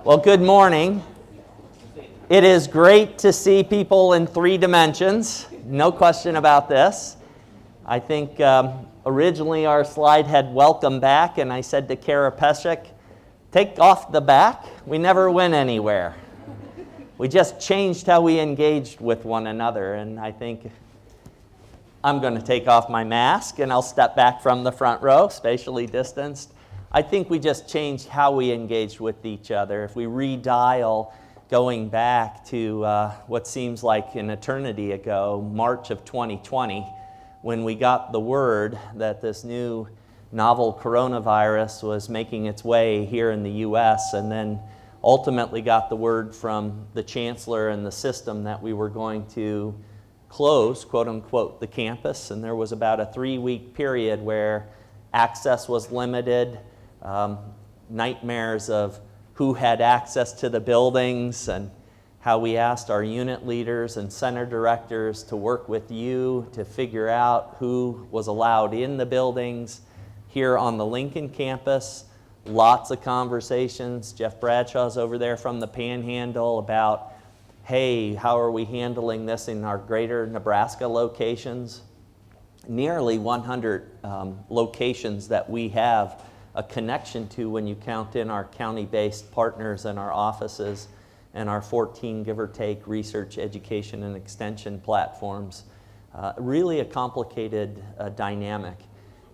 Well, good morning. It is great to see people in 3 dimensions. No question about this. I think originally our slide had welcome back, and I said to Kara Peshek, take off the back. We never went anywhere. We just changed how we engaged with one another, and I think I'm going to take off my mask, and I'll step back from the front row, spatially distanced. I think we just changed how we engaged with each other. If we redial going back to what seems like an eternity ago, March of 2020, when we got the word that this new novel coronavirus was making its way here in the U.S., and then ultimately got the word from the Chancellor and the system that we were going to close, quote unquote, the campus. And there was about a 3-week period where access was limited, nightmares of who had access to the buildings, and how we asked our unit leaders and center directors to work with you to figure out who was allowed in the buildings. Here on the Lincoln campus, lots of conversations. Jeff Bradshaw's over there from the Panhandle about, hey, how are we handling this in our greater Nebraska locations? Nearly 100 locations that we have a connection to when you count in our county-based partners and our offices and our 14, give or take, research, education, and extension platforms. Really a complicated dynamic.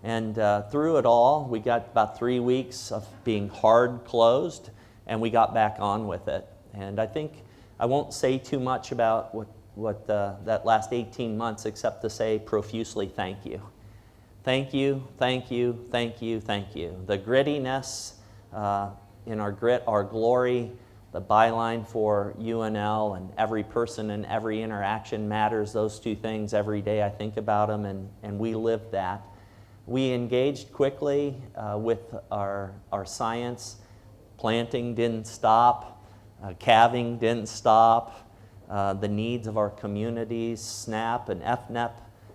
And through it all, we got about 3 weeks of being hard closed, and we got back on with it. And I think I won't say too much about what that last 18 months, except to say profusely thank you. Thank you, thank you, thank you, thank you. The grittiness, in our grit, our glory, the byline for UNL, and every person and every interaction matters. Those 2 things every day I think about them, and we lived that. We engaged quickly with our science. Planting didn't stop. Calving didn't stop. The needs of our communities, SNAP and FNEP,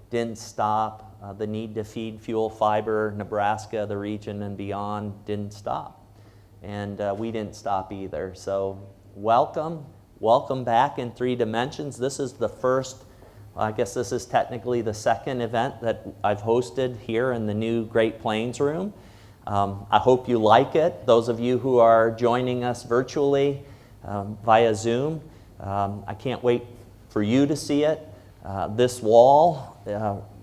didn't stop. The need to feed fuel fiber, Nebraska, the region and beyond, didn't stop. And we didn't stop either. So welcome back in 3 dimensions. This is the first, I guess this is technically the 2nd event that I've hosted here in the new Great Plains room. I hope you like it. Those of you who are joining us virtually via Zoom, I can't wait for you to see it. This wall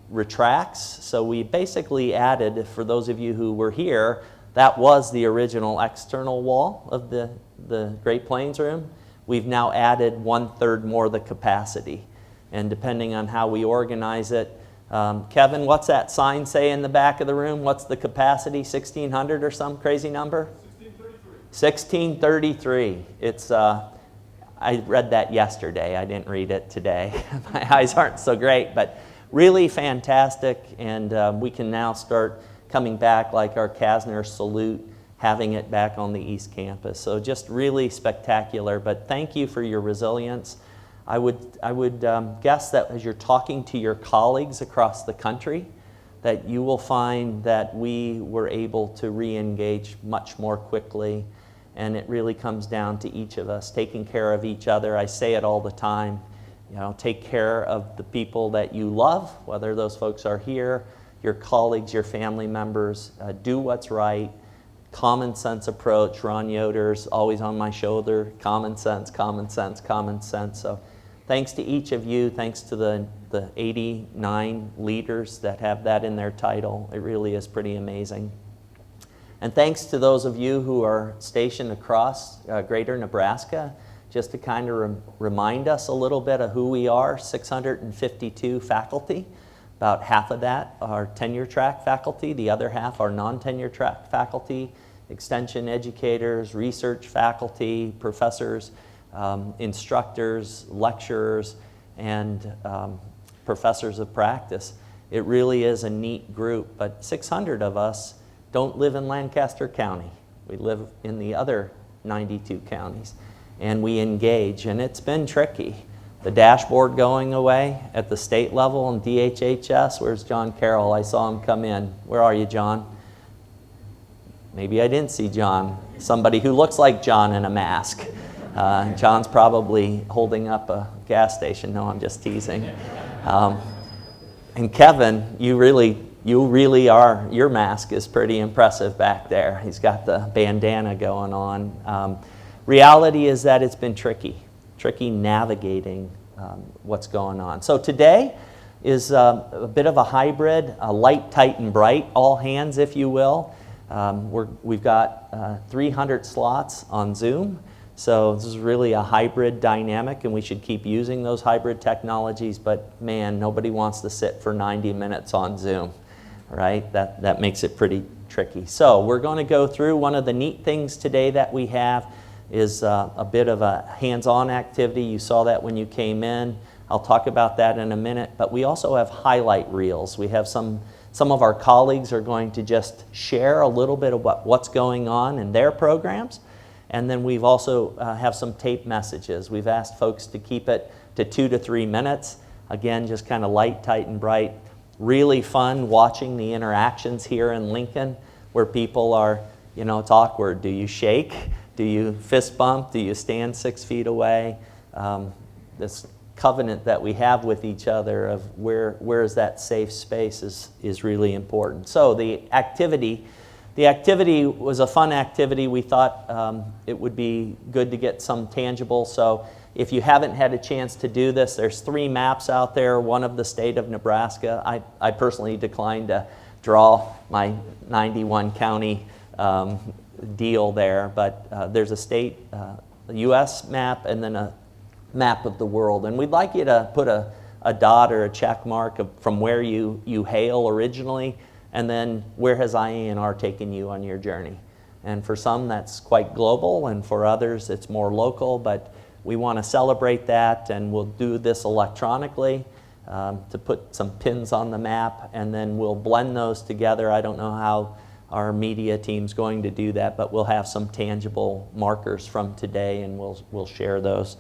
retracts, so we basically added, for those of you who were here, that was the original external wall of the Great Plains room. We've now added 1/3 more of the capacity, and depending on how we organize it, Kevin, what's that sign say in the back of the room? What's the capacity? 1,600 or some crazy number? 1633. It's I read that yesterday. I didn't read it today. My eyes aren't so great, but really fantastic, and we can now start coming back like our Kasner salute, having it back on the East Campus. So just really spectacular, but thank you for your resilience. I would guess that as you're talking to your colleagues across the country, that you will find that we were able to re-engage much more quickly, and it really comes down to each of us taking care of each other. I say it all the time. Take care of the people that you love, whether those folks are here, your colleagues, your family members. Do what's right. Common sense approach. Ron Yoder's always on my shoulder. Common sense, common sense, common sense. So thanks to each of you. Thanks to the 89 leaders that have that in their title. It really is pretty amazing. And thanks to those of you who are stationed across greater Nebraska. Just to kind of remind us a little bit of who we are, 652 faculty. About half of that are tenure track faculty, the other half are non-tenure track faculty, extension educators, research faculty, professors, instructors, lecturers, and professors of practice. It really is a neat group, but 600 of us don't live in Lancaster County. We live in the other 92 counties. And we engage, and it's been tricky. The dashboard going away at the state level and DHHS. Where's John Carroll? I saw him come in. Where are you, John? maybe I didn't see John, somebody who looks like John in a mask. John's probably holding up a gas station. No, I'm just teasing. And Kevin, you really are, your mask is pretty impressive back there. He's got the bandana going on. Reality is that it's been tricky navigating what's going on. So today is a bit of a hybrid, a light, tight, and bright, all hands, if you will. We've got 300 slots on Zoom. So this is really a hybrid dynamic, and we should keep using those hybrid technologies, but man, nobody wants to sit for 90 minutes on Zoom, right? That makes it pretty tricky. So we're going to go through. One of the neat things today that we have is a bit of a hands-on activity. You saw that when you came in. I'll talk about that in a minute, but we also have highlight reels. We have some of our colleagues are going to just share a little bit of what's going on in their programs. And then we've also have some tape messages. We've asked folks to keep it to 2 to 3 minutes. Again, just kind of light, tight, and bright. Really fun watching the interactions here in Lincoln where people are, it's awkward. Do you shake? Do you fist bump? Do you stand 6 feet away? This covenant that we have with each other of where is that safe space is really important. So the activity was a fun activity. We thought it would be good to get some tangible. So if you haven't had a chance to do this, there's 3 maps out there, one of the state of Nebraska. I personally declined to draw my 91 county deal there, but there's a state, a U.S. map, and then a map of the world. And we'd like you to put a dot or a check mark from where you hail originally, and then where has IANR taken you on your journey? And for some, that's quite global, and for others, it's more local, but we want to celebrate that, and we'll do this electronically to put some pins on the map, and then we'll blend those together. I don't know how our media team's going to do that, but we'll have some tangible markers from today, and we'll share those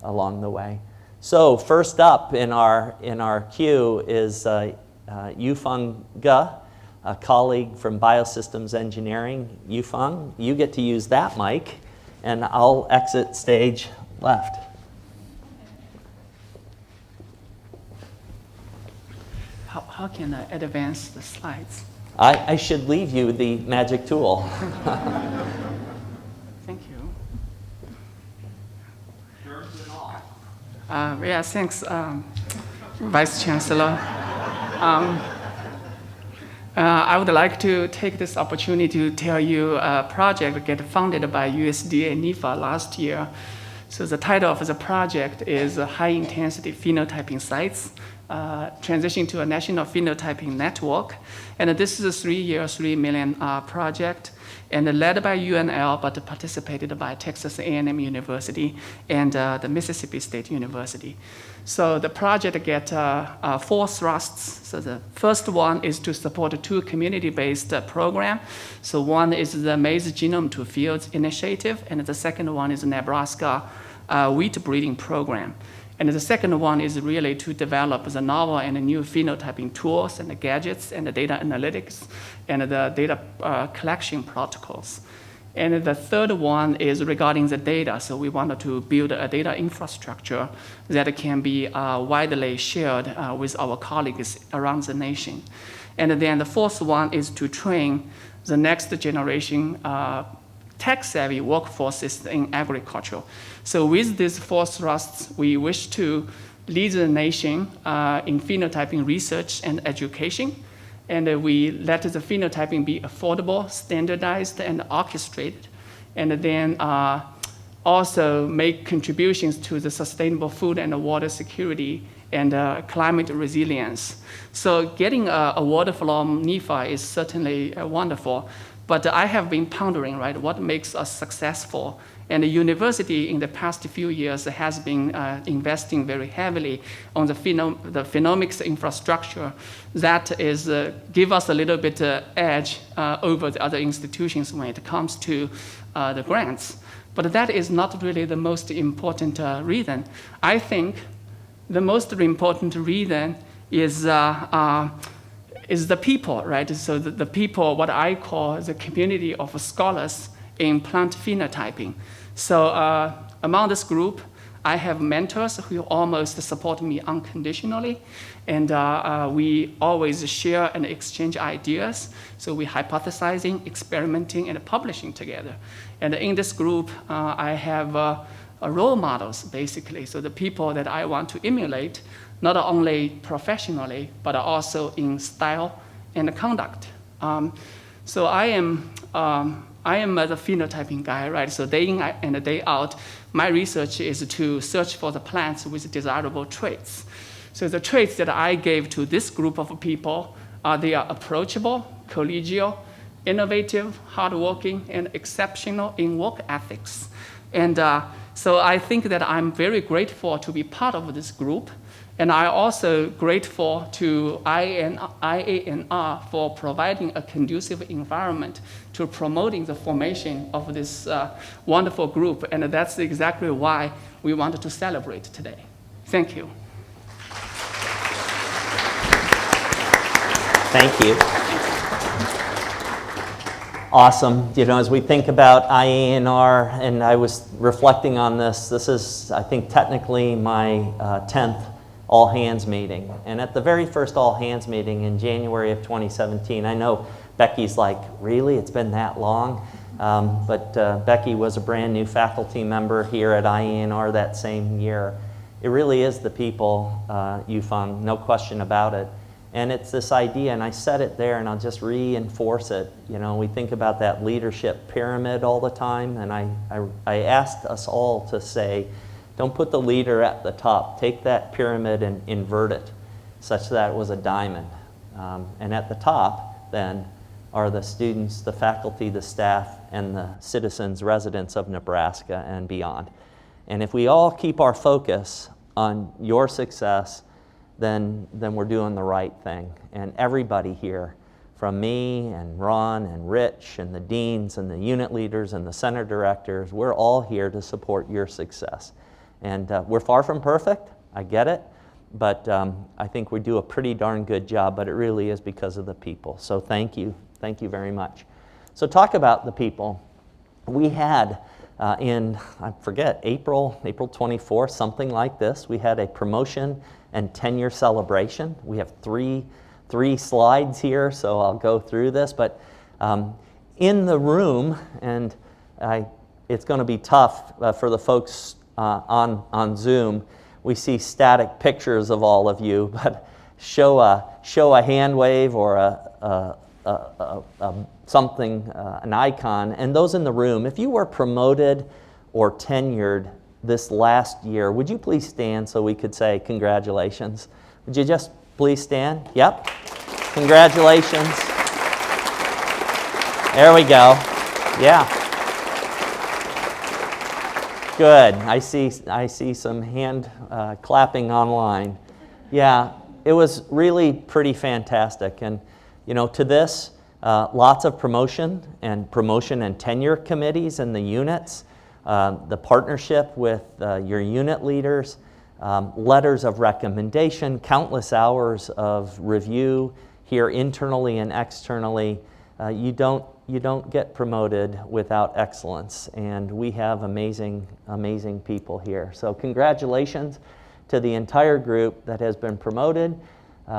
along the way. So first up in our queue is Yufeng Ge, a colleague from Biosystems Engineering. Yufeng, you get to use that mic, and I'll exit stage left. How can I advance the slides? I should leave you the magic tool. Thank you. Yours and all. Yeah, thanks, Vice Chancellor. I would like to take this opportunity to tell you a project get funded by USDA NIFA last year. So the title of the project is High Intensity Phenotyping Sites, Transition to a National Phenotyping Network. And this is a 3-year, $3 million project, and led by UNL, but participated by Texas A&M University and the Mississippi State University. So the project gets 4 thrusts. So the first one is to support a 2 community-based program. So one is the Maize Genome to Fields Initiative, and the second one is the Nebraska wheat breeding program. And the second one is really to develop the novel and the new phenotyping tools and the gadgets and the data analytics and the data collection protocols. And the third one is regarding the data. So we wanted to build a data infrastructure that can be widely shared with our colleagues around the nation. And then the fourth one is to train the next generation tech-savvy workforces in agriculture. So with these 4 thrusts, we wish to lead the nation in phenotyping research and education. And we let the phenotyping be affordable, standardized, and orchestrated. And then also make contributions to the sustainable food and water security and climate resilience. So getting a award from NIFA is certainly wonderful. But I have been pondering, right, what makes us successful? And the university in the past few years has been investing very heavily on the phenomics infrastructure that is give us a little bit edge over the other institutions when it comes to the grants. But that is not really the most important reason. I think the most important reason is is the people, right? So the people, what I call the community of scholars in plant phenotyping. So among this group, I have mentors who almost support me unconditionally, and we always share and exchange ideas. So we hypothesizing, experimenting, and publishing together. And in this group, I have role models, basically. So the people that I want to emulate, not only professionally, but also in style and conduct. So I am the phenotyping guy, right? So day in and day out, my research is to search for the plants with desirable traits. So the traits that I gave to this group of people they are approachable, collegial, innovative, hardworking, and exceptional in work ethics. And so I think that I'm very grateful to be part of this group. And I'm also grateful to IANR for providing a conducive environment to promoting the formation of this wonderful group. And that's exactly why we wanted to celebrate today. Thank you. Thank you. Awesome. You know, as we think about IANR, and I was reflecting on this, this is, I think, technically my 10th all-hands meeting. And at the very first all-hands meeting in January of 2017, I know Becky's like, really? It's been that long? But Becky was a brand new faculty member here at IANR that same year. It really is the people, Yufeng, no question about it. And it's this idea, and I said it there, and I'll just reinforce it. You know, we think about that leadership pyramid all the time, and I asked us all to say, don't put the leader at the top. Take that pyramid and invert it such that it was a diamond. And at the top, then, are the students, the faculty, the staff, and the citizens, residents of Nebraska and beyond. And if we all keep our focus on your success, then we're doing the right thing. And everybody here, from me and Ron and Rich and the deans and the unit leaders and the center directors, we're all here to support your success. And we're far from perfect, I get it, but I think we do a pretty darn good job, but it really is because of the people. So thank you very much. So talk about the people. We had in, I forget, April 24th, something like this, we had a promotion and tenure celebration. We have three slides here, so I'll go through this, but in the room, and it's going to be tough for the folks on Zoom, we see static pictures of all of you, but show a hand wave or something, an icon. And those in the room, if you were promoted or tenured this last year, would you please stand so we could say congratulations? Would you just please stand? Yep. Congratulations. There we go. Yeah. Good. I see some hand clapping online. Yeah, it was really pretty fantastic. And you know, to this, lots of promotion and tenure committees in the units, the partnership with your unit leaders, letters of recommendation, countless hours of review here internally and externally. You don't get promoted without excellence, and we have amazing people here. So congratulations to the entire group that has been promoted.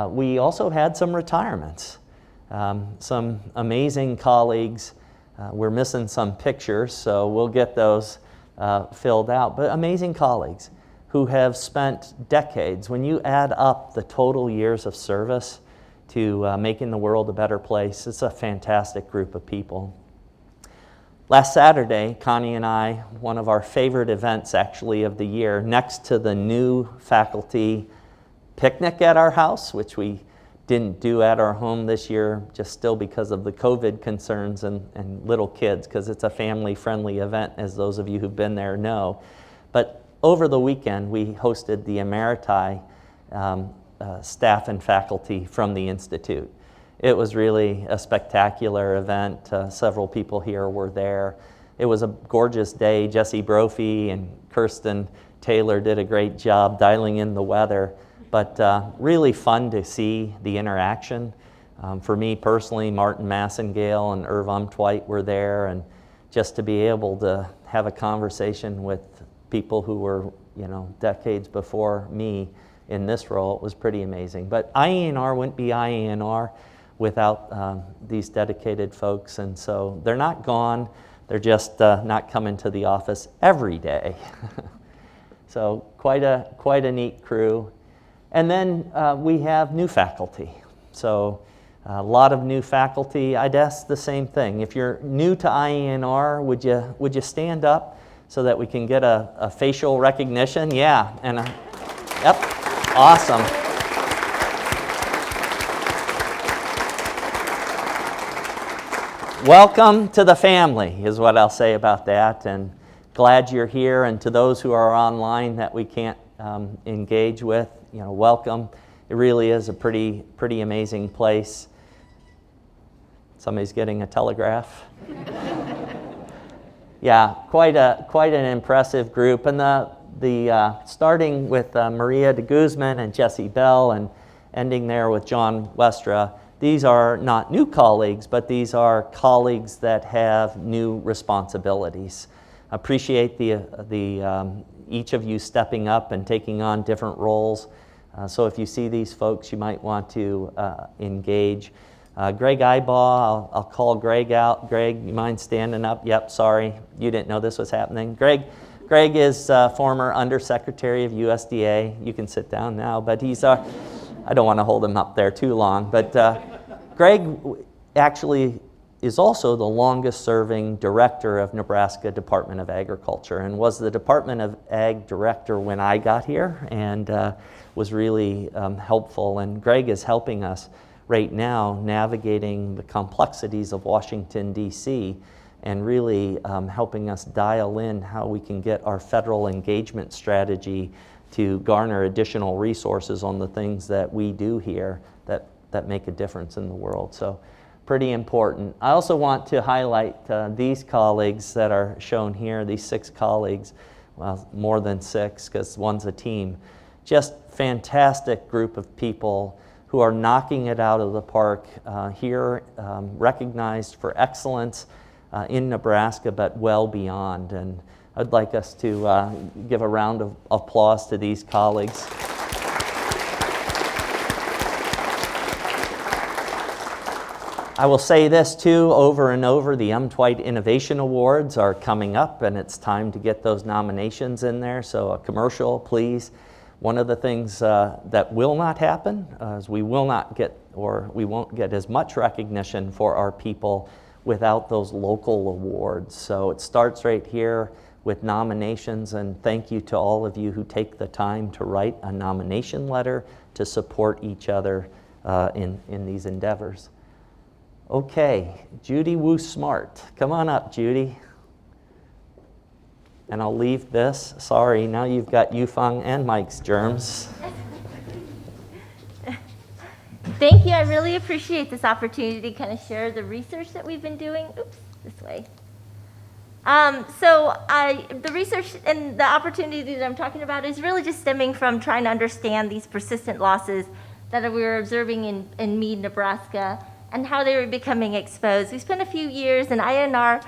We also had some retirements. Some amazing colleagues. We're missing some pictures, so we'll get those filled out. But amazing colleagues who have spent decades. When you add up the total years of service to making the world a better place, it's a fantastic group of people. Last Saturday, Connie and I, one of our favorite events actually of the year, next to the new faculty picnic at our house, which we didn't do at our home this year, just still because of the COVID concerns and little kids, because it's a family-friendly event, as those of you who've been there know. But over the weekend, we hosted the Emeriti staff and faculty from the Institute. It was really a spectacular event. Several people here were there. It was a gorgeous day. Jesse Brophy and Kirsten Taylor did a great job dialing in the weather. But really fun to see the interaction For me personally, Martin Massengale and Irv Umtweit were there, and just to be able to have a conversation with people who were, decades before me in this role was pretty amazing. But IANR wouldn't be IANR without these dedicated folks, and so they're not gone, they're just not coming to the office every day. So quite a neat crew. And then we have new faculty. So a lot of new faculty. I'd ask the same thing. If you're new to IANR, would you stand up so that we can get a facial recognition? Yeah, and yep, awesome. Welcome to the family is what I'll say about that, and glad you're here. And to those who are online that we can't engage with, welcome. It really is a pretty amazing place. Somebody's getting a telegraph. Yeah, quite an impressive group. And the starting with Maria de Guzman and Jesse Bell and ending there with John Westra, these are not new colleagues, but these are colleagues that have new responsibilities. Appreciate each of you stepping up and taking on different roles. So if you see these folks, you might want to engage. Greg Ibaugh, I'll call Greg out. Greg, you mind standing up? Yep, sorry, you didn't know this was happening. Greg is former Undersecretary of USDA. You can sit down now, but he's I don't want to hold him up there too long, but Greg actually is also the longest serving director of Nebraska Department of Agriculture and was the Department of Ag director when I got here, and was really helpful. And Greg is helping us right now navigating the complexities of Washington, D.C., and really helping us dial in how we can get our federal engagement strategy to garner additional resources on the things that we do here that make a difference in the world. So pretty important. I also want to highlight these colleagues that are shown here, these 6 colleagues, well, more than 6 because one's a team. Just fantastic group of people who are knocking it out of the park here, recognized for excellence in Nebraska, but well beyond. And I'd like us to give a round of applause to these colleagues. I will say this too, over and over, the Umtweit Innovation Awards are coming up, and it's time to get those nominations in there. So a commercial, please. One of the things that will not happen is we won't get as much recognition for our people without those local awards. So it starts right here with nominations, and thank you to all of you who take the time to write a nomination letter to support each other in these endeavors. Okay, Judy Wu Smart. Come on up, Judy. And I'll leave this. Sorry, now you've got Yufeng and Mike's germs. Thank you. I really appreciate this opportunity to kind of share the research that we've been doing. Oops, this way. The research and the opportunity that I'm talking about is really just stemming from trying to understand these persistent losses that we were observing in Mead, Nebraska, and how they were becoming exposed. We spent a few years in IANR,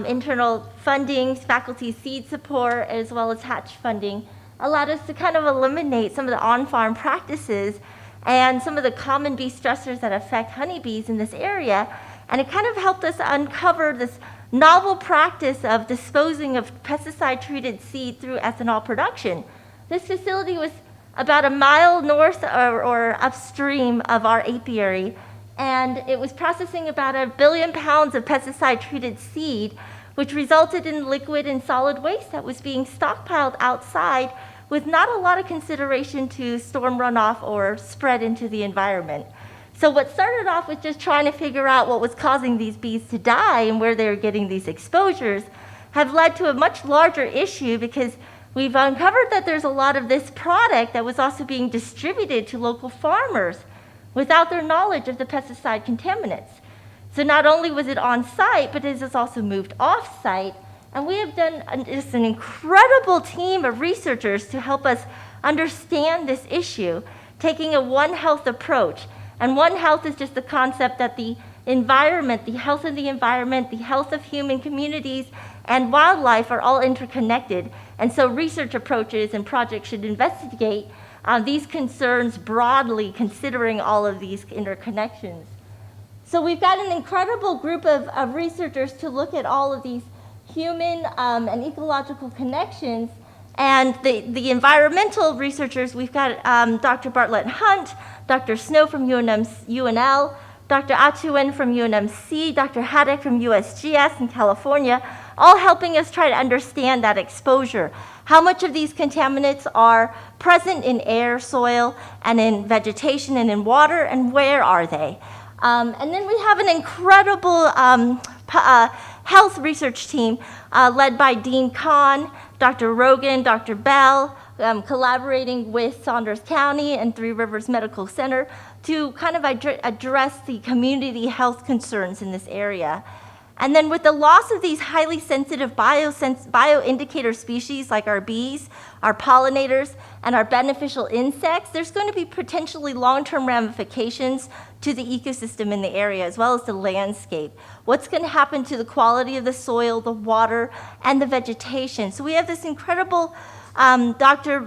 internal funding, faculty seed support, as well as hatch funding, allowed us to kind of eliminate some of the on-farm practices and some of the common bee stressors that affect honeybees in this area. And it kind of helped us uncover this novel practice of disposing of pesticide-treated seed through ethanol production. This facility was about a mile north or upstream of our apiary, and it was processing about 1 billion pounds of pesticide-treated seed, which resulted in liquid and solid waste that was being stockpiled outside with not a lot of consideration to storm runoff or spread into the environment. So what started off with just trying to figure out what was causing these bees to die and where they were getting these exposures have led to a much larger issue, because we've uncovered that there's a lot of this product that was also being distributed to local farmers without their knowledge of the pesticide contaminants. So not only was it on site, but it has also moved off site. And we have done just an incredible team of researchers to help us understand this issue, taking a One Health approach. And One Health is just the concept that the environment, the health of the environment, the health of human communities, and wildlife are all interconnected. And so research approaches and projects should investigate these concerns broadly, considering all of these interconnections. So we've got an incredible group of researchers to look at all of these human and ecological connections. And the environmental researchers, we've got Dr. Bartlett Hunt, Dr. Snow from UNL, Dr. Atuan from UNMC, Dr. Haddock from USGS in California, all helping us try to understand that exposure. How much of these contaminants are present in air, soil, and in vegetation and in water, and where are they? And then we have an incredible health research team led by Dean Kahn, Dr. Rogan, Dr. Bell, collaborating with Saunders County and Three Rivers Medical Center to kind of address the community health concerns in this area. And then with the loss of these highly sensitive bioindicator species like our bees, our pollinators, and our beneficial insects, there's going to be potentially long-term ramifications to the ecosystem in the area as well as the landscape. What's going to happen to the quality of the soil, the water, and the vegetation? So we have this incredible Dr.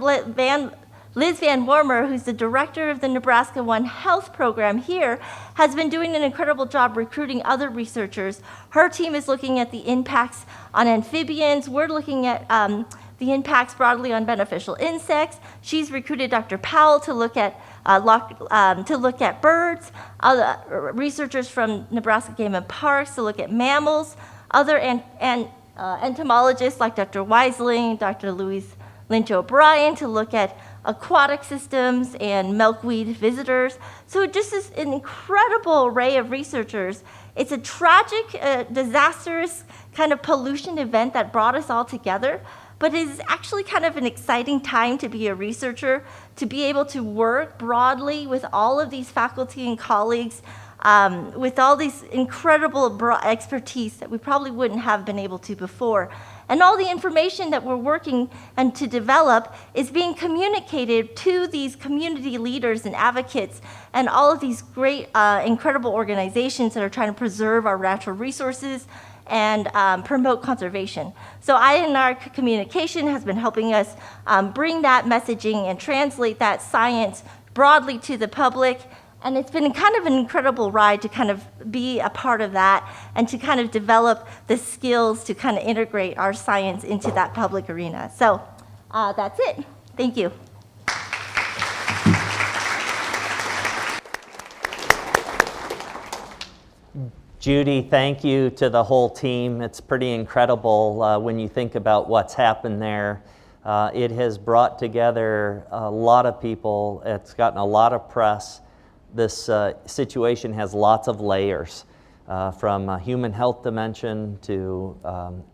Liz Van Wormer, who's the director of the Nebraska One Health program here, has been doing an incredible job recruiting other researchers. Her team is looking at the impacts on amphibians. We're looking at the impacts broadly on beneficial insects. She's recruited Dr. Powell to look at birds. Other researchers from Nebraska Game and Parks to look at mammals. Other entomologists like Dr. Weisling, Dr. Louise Lynch O'Brien to look at aquatic systems and milkweed visitors. So just this an incredible array of researchers. It's a tragic, disastrous kind of pollution event that brought us all together, but it is actually kind of an exciting time to be a researcher, to be able to work broadly with all of these faculty and colleagues, with all these incredible expertise that we probably wouldn't have been able to before. And all the information that we're working and to develop is being communicated to these community leaders and advocates and all of these great, incredible organizations that are trying to preserve our natural resources and promote conservation. So IANR communication has been helping us bring that messaging and translate that science broadly to the public. And it's been kind of an incredible ride to kind of be a part of that and to kind of develop the skills to kind of integrate our science into that public arena. So that's it. Thank you. Judy, thank you to the whole team. It's pretty incredible when you think about what's happened there. It has brought together a lot of people. It's gotten a lot of press. This situation has lots of layers, from a human health dimension to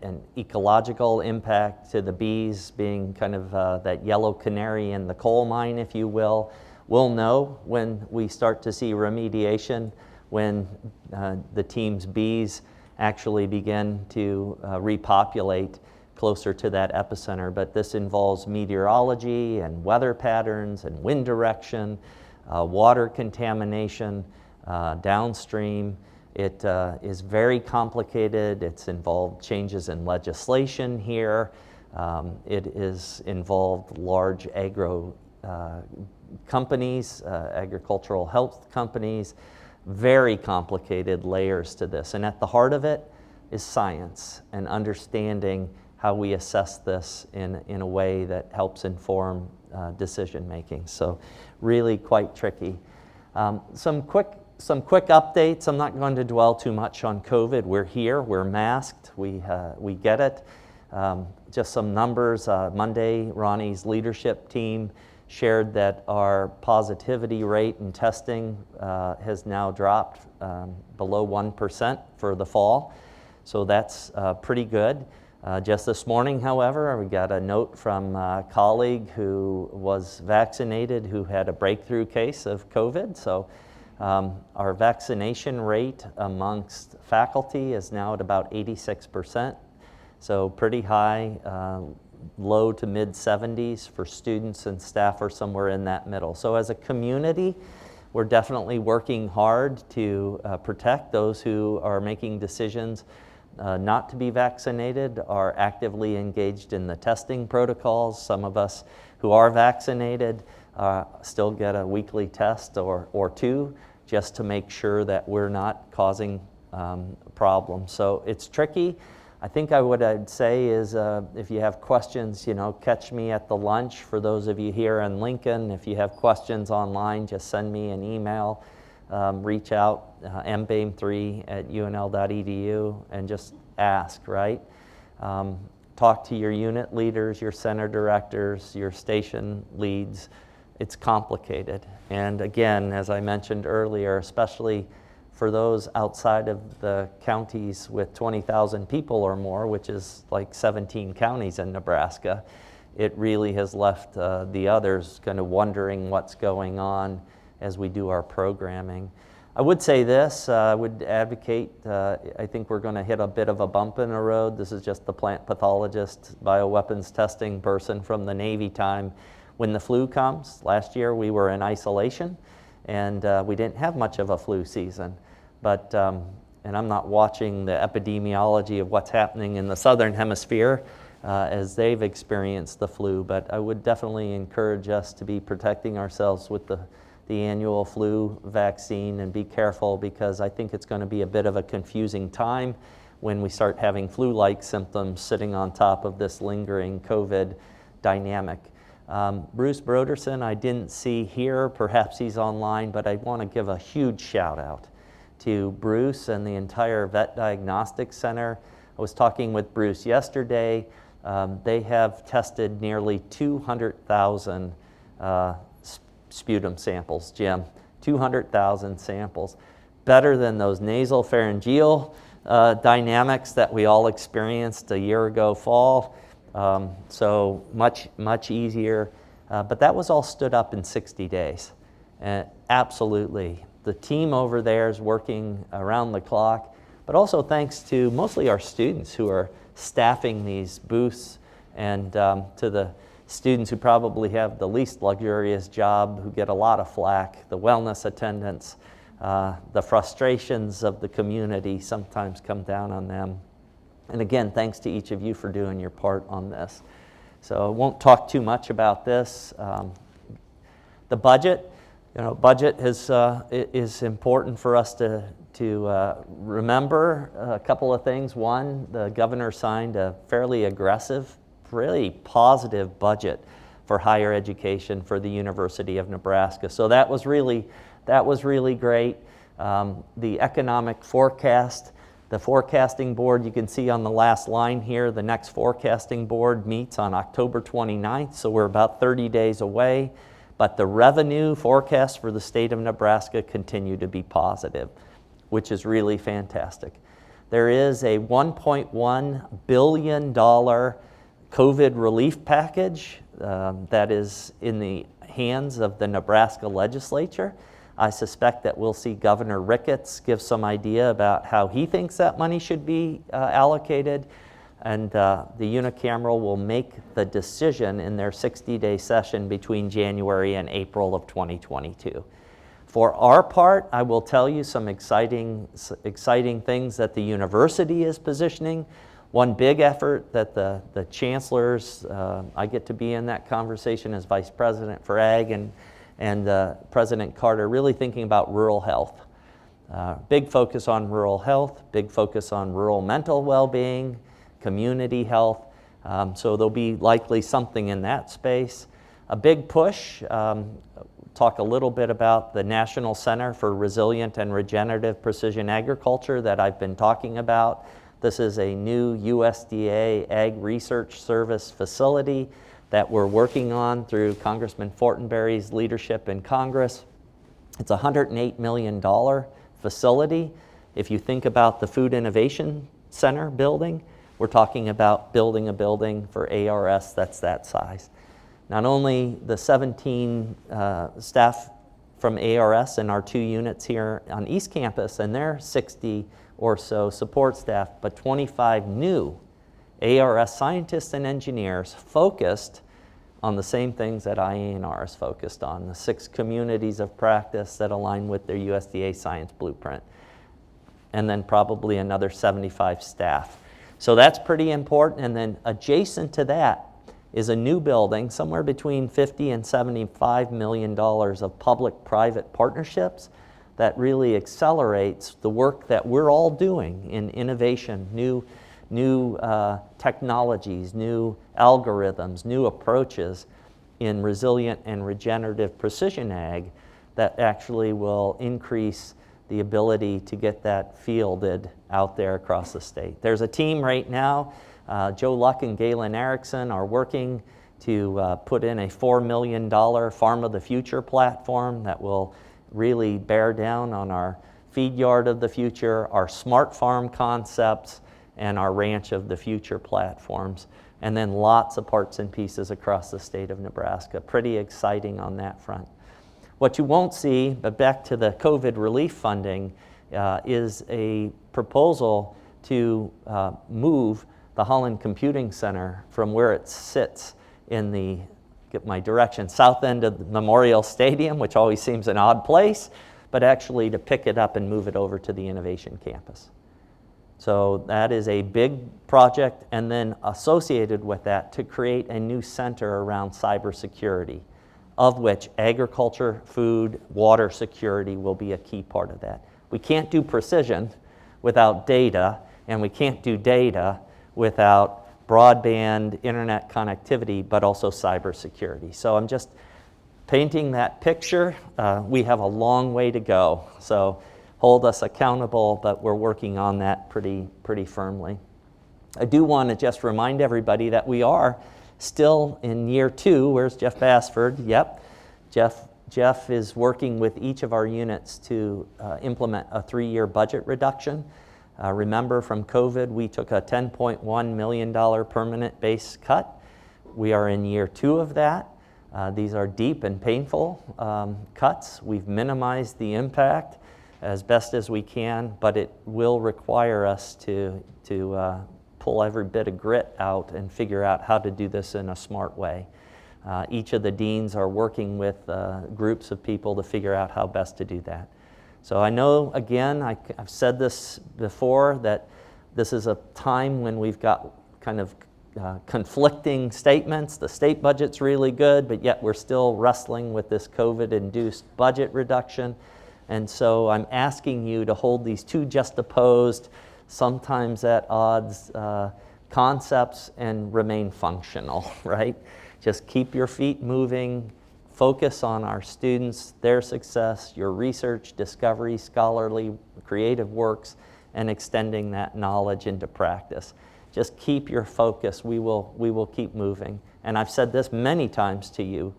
an ecological impact, to the bees being kind of that yellow canary in the coal mine, if you will. We'll know when we start to see remediation, when the team's bees actually begin to repopulate closer to that epicenter. But this involves meteorology and weather patterns and wind direction, water contamination downstream. It is very complicated. It's involved changes in legislation here. It is involved large companies, agricultural health companies, very complicated layers to this. And at the heart of it is science and understanding how we assess this in a way that helps inform decision making. So really quite tricky. Some quick updates. I'm not going to dwell too much on COVID. We're here, we're masked, we get it. Just some numbers. Monday, Ronnie's leadership team shared that our positivity rate in testing has now dropped below 1% for the fall. So that's pretty good. Just this morning, however, we got a note from a colleague who was vaccinated who had a breakthrough case of COVID. So our vaccination rate amongst faculty is now at about 86%. So pretty high, low to mid 70s for students, and staff are somewhere in that middle. So as a community, We're definitely working hard to protect those who are making decisions not to be vaccinated, are actively engaged in the testing protocols. Some of us who are vaccinated still get a weekly test or two just to make sure that we're not causing problems. So it's tricky. I think what I'd say is if you have questions, catch me at the lunch. For those of you here in Lincoln, if you have questions online, just send me an email, reach out, mboehm3@unl.edu, and just ask, right? Talk to your unit leaders, your center directors, your station leads. It's complicated. And again, as I mentioned earlier, especially for those outside of the counties with 20,000 people or more, which is like 17 counties in Nebraska, it really has left the others kind of wondering what's going on as we do our programming. I would say this, I would advocate, I think we're going to hit a bit of a bump in the road. This is just the plant pathologist, bioweapons testing person from the Navy time. When the flu comes, last year we were in isolation, and we didn't have much of a flu season. But, and I'm not watching the epidemiology of what's happening in the southern hemisphere as they've experienced the flu, but I would definitely encourage us to be protecting ourselves with the annual flu vaccine and be careful, because I think it's going to be a bit of a confusing time when we start having flu-like symptoms sitting on top of this lingering COVID dynamic. Bruce Broderson, I didn't see here, perhaps he's online, but I want to give a huge shout out to Bruce and the entire Vet Diagnostics Center. I was talking with Bruce yesterday. They have tested nearly 200,000 sputum samples, Jim, 200,000 samples. Better than those nasal pharyngeal dynamics that we all experienced a year ago fall. So much easier, but that was all stood up in 60 days. Absolutely. The team over there is working around the clock, but also thanks to mostly our students who are staffing these booths, and to the students who probably have the least luxurious job, who get a lot of flack, the wellness attendants, the frustrations of the community sometimes come down on them. And again, thanks to each of you for doing your part on this. So I won't talk too much about this. The budget, budget is important for us to remember a couple of things. One, the governor signed a fairly aggressive, really positive budget for higher education for the University of Nebraska. So that was really great. The economic forecast, the forecasting board, you can see on the last line here, the next forecasting board meets on October 29th, so we're about 30 days away. But the revenue forecast for the state of Nebraska continue to be positive, which is really fantastic. There is a $1.1 billion COVID relief package that is in the hands of the Nebraska legislature. I suspect that we'll see Governor Ricketts give some idea about how he thinks that money should be allocated, and the unicameral will make the decision in their 60-day session between January and April of 2022. For our part, I will tell you some exciting things that the university is positioning. One big effort that the chancellors, I get to be in that conversation as Vice President for Ag, and President Carter, really thinking about rural health. Big focus on rural health, big focus on rural mental well-being, community health. So there'll be likely something in that space. A big push, talk a little bit about the National Center for Resilient and Regenerative Precision Agriculture that I've been talking about. This is a new USDA Ag Research Service facility that we're working on through Congressman Fortenberry's leadership in Congress. It's a $108 million facility. If you think about the Food Innovation Center building, we're talking about building a building for ARS that's that size. Not only the 17 staff from ARS in our 2 units here on East Campus and their 60 or so support staff, but 25 new ARS scientists and engineers focused on the same things that IANR is focused on, the 6 communities of practice that align with their USDA science blueprint, and then probably another 75 staff. So that's pretty important. And then adjacent to that is a new building, somewhere between $50 and $75 million of public-private partnerships that really accelerates the work that we're all doing in innovation, new technologies, new algorithms, new approaches in resilient and regenerative precision ag that actually will increase the ability to get that fielded out there across the state. There's a team right now, Joe Luck and Galen Erickson are working to put in a $4 million Farm of the Future platform that will really bear down on our feed yard of the future, our smart farm concepts, and our ranch of the future platforms. And then lots of parts and pieces across the state of Nebraska. Pretty exciting on that front. What you won't see, but back to the COVID relief funding, is a proposal to move the Harlan Computing Center from where it sits in the, get my direction, south end of the Memorial Stadium, which always seems an odd place, but actually to pick it up and move it over to the Innovation Campus. So that is a big project, and then associated with that to create a new center around cybersecurity, of which agriculture, food, water security will be a key part of that. We can't do precision without data, and we can't do data without broadband internet connectivity, but also cybersecurity. So I'm just painting that picture. We have a long way to go, so hold us accountable, but we're working on that pretty firmly. I do want to just remind everybody that we are still in year 2. Where's Jeff Bassford? Yep. Jeff is working with each of our units to implement a 3-year budget reduction. Remember, from COVID, we took a $10.1 million permanent base cut. We are in year 2 of that. These are deep and painful cuts. We've minimized the impact as best as we can, but it will require us to pull every bit of grit out and figure out how to do this in a smart way. Each of the deans are working with groups of people to figure out how best to do that. So I know, again, I've said this before, that this is a time when we've got kind of conflicting statements. The state budget's really good, but yet we're still wrestling with this COVID-induced budget reduction. And so I'm asking you to hold these two just opposed, sometimes at odds, concepts and remain functional, right? Just keep your feet moving, focus on our students, their success, your research, discovery, scholarly, creative works, and extending that knowledge into practice. Just keep your focus. We will keep moving. And I've said this many times to you,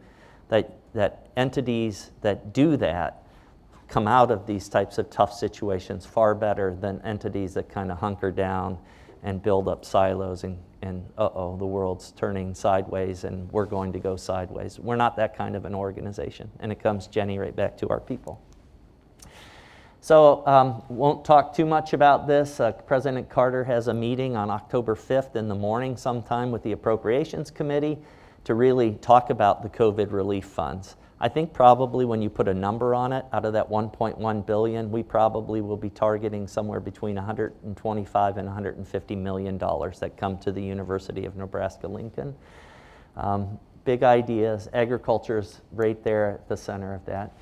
that entities that do that come out of these types of tough situations far better than entities that kind of hunker down and build up silos and uh-oh, the world's turning sideways and we're going to go sideways. We're not that kind of an organization, and it comes, Jenny, right back to our people. So won't talk too much about this. President Carter has a meeting on October 5th in the morning sometime with the Appropriations Committee to really talk about the COVID relief funds. I think probably when you put a number on it, out of that $1.1 billion, we probably will be targeting somewhere between $125 and $150 million that come to the University of Nebraska-Lincoln. Big ideas. Agriculture's right there at the center of that.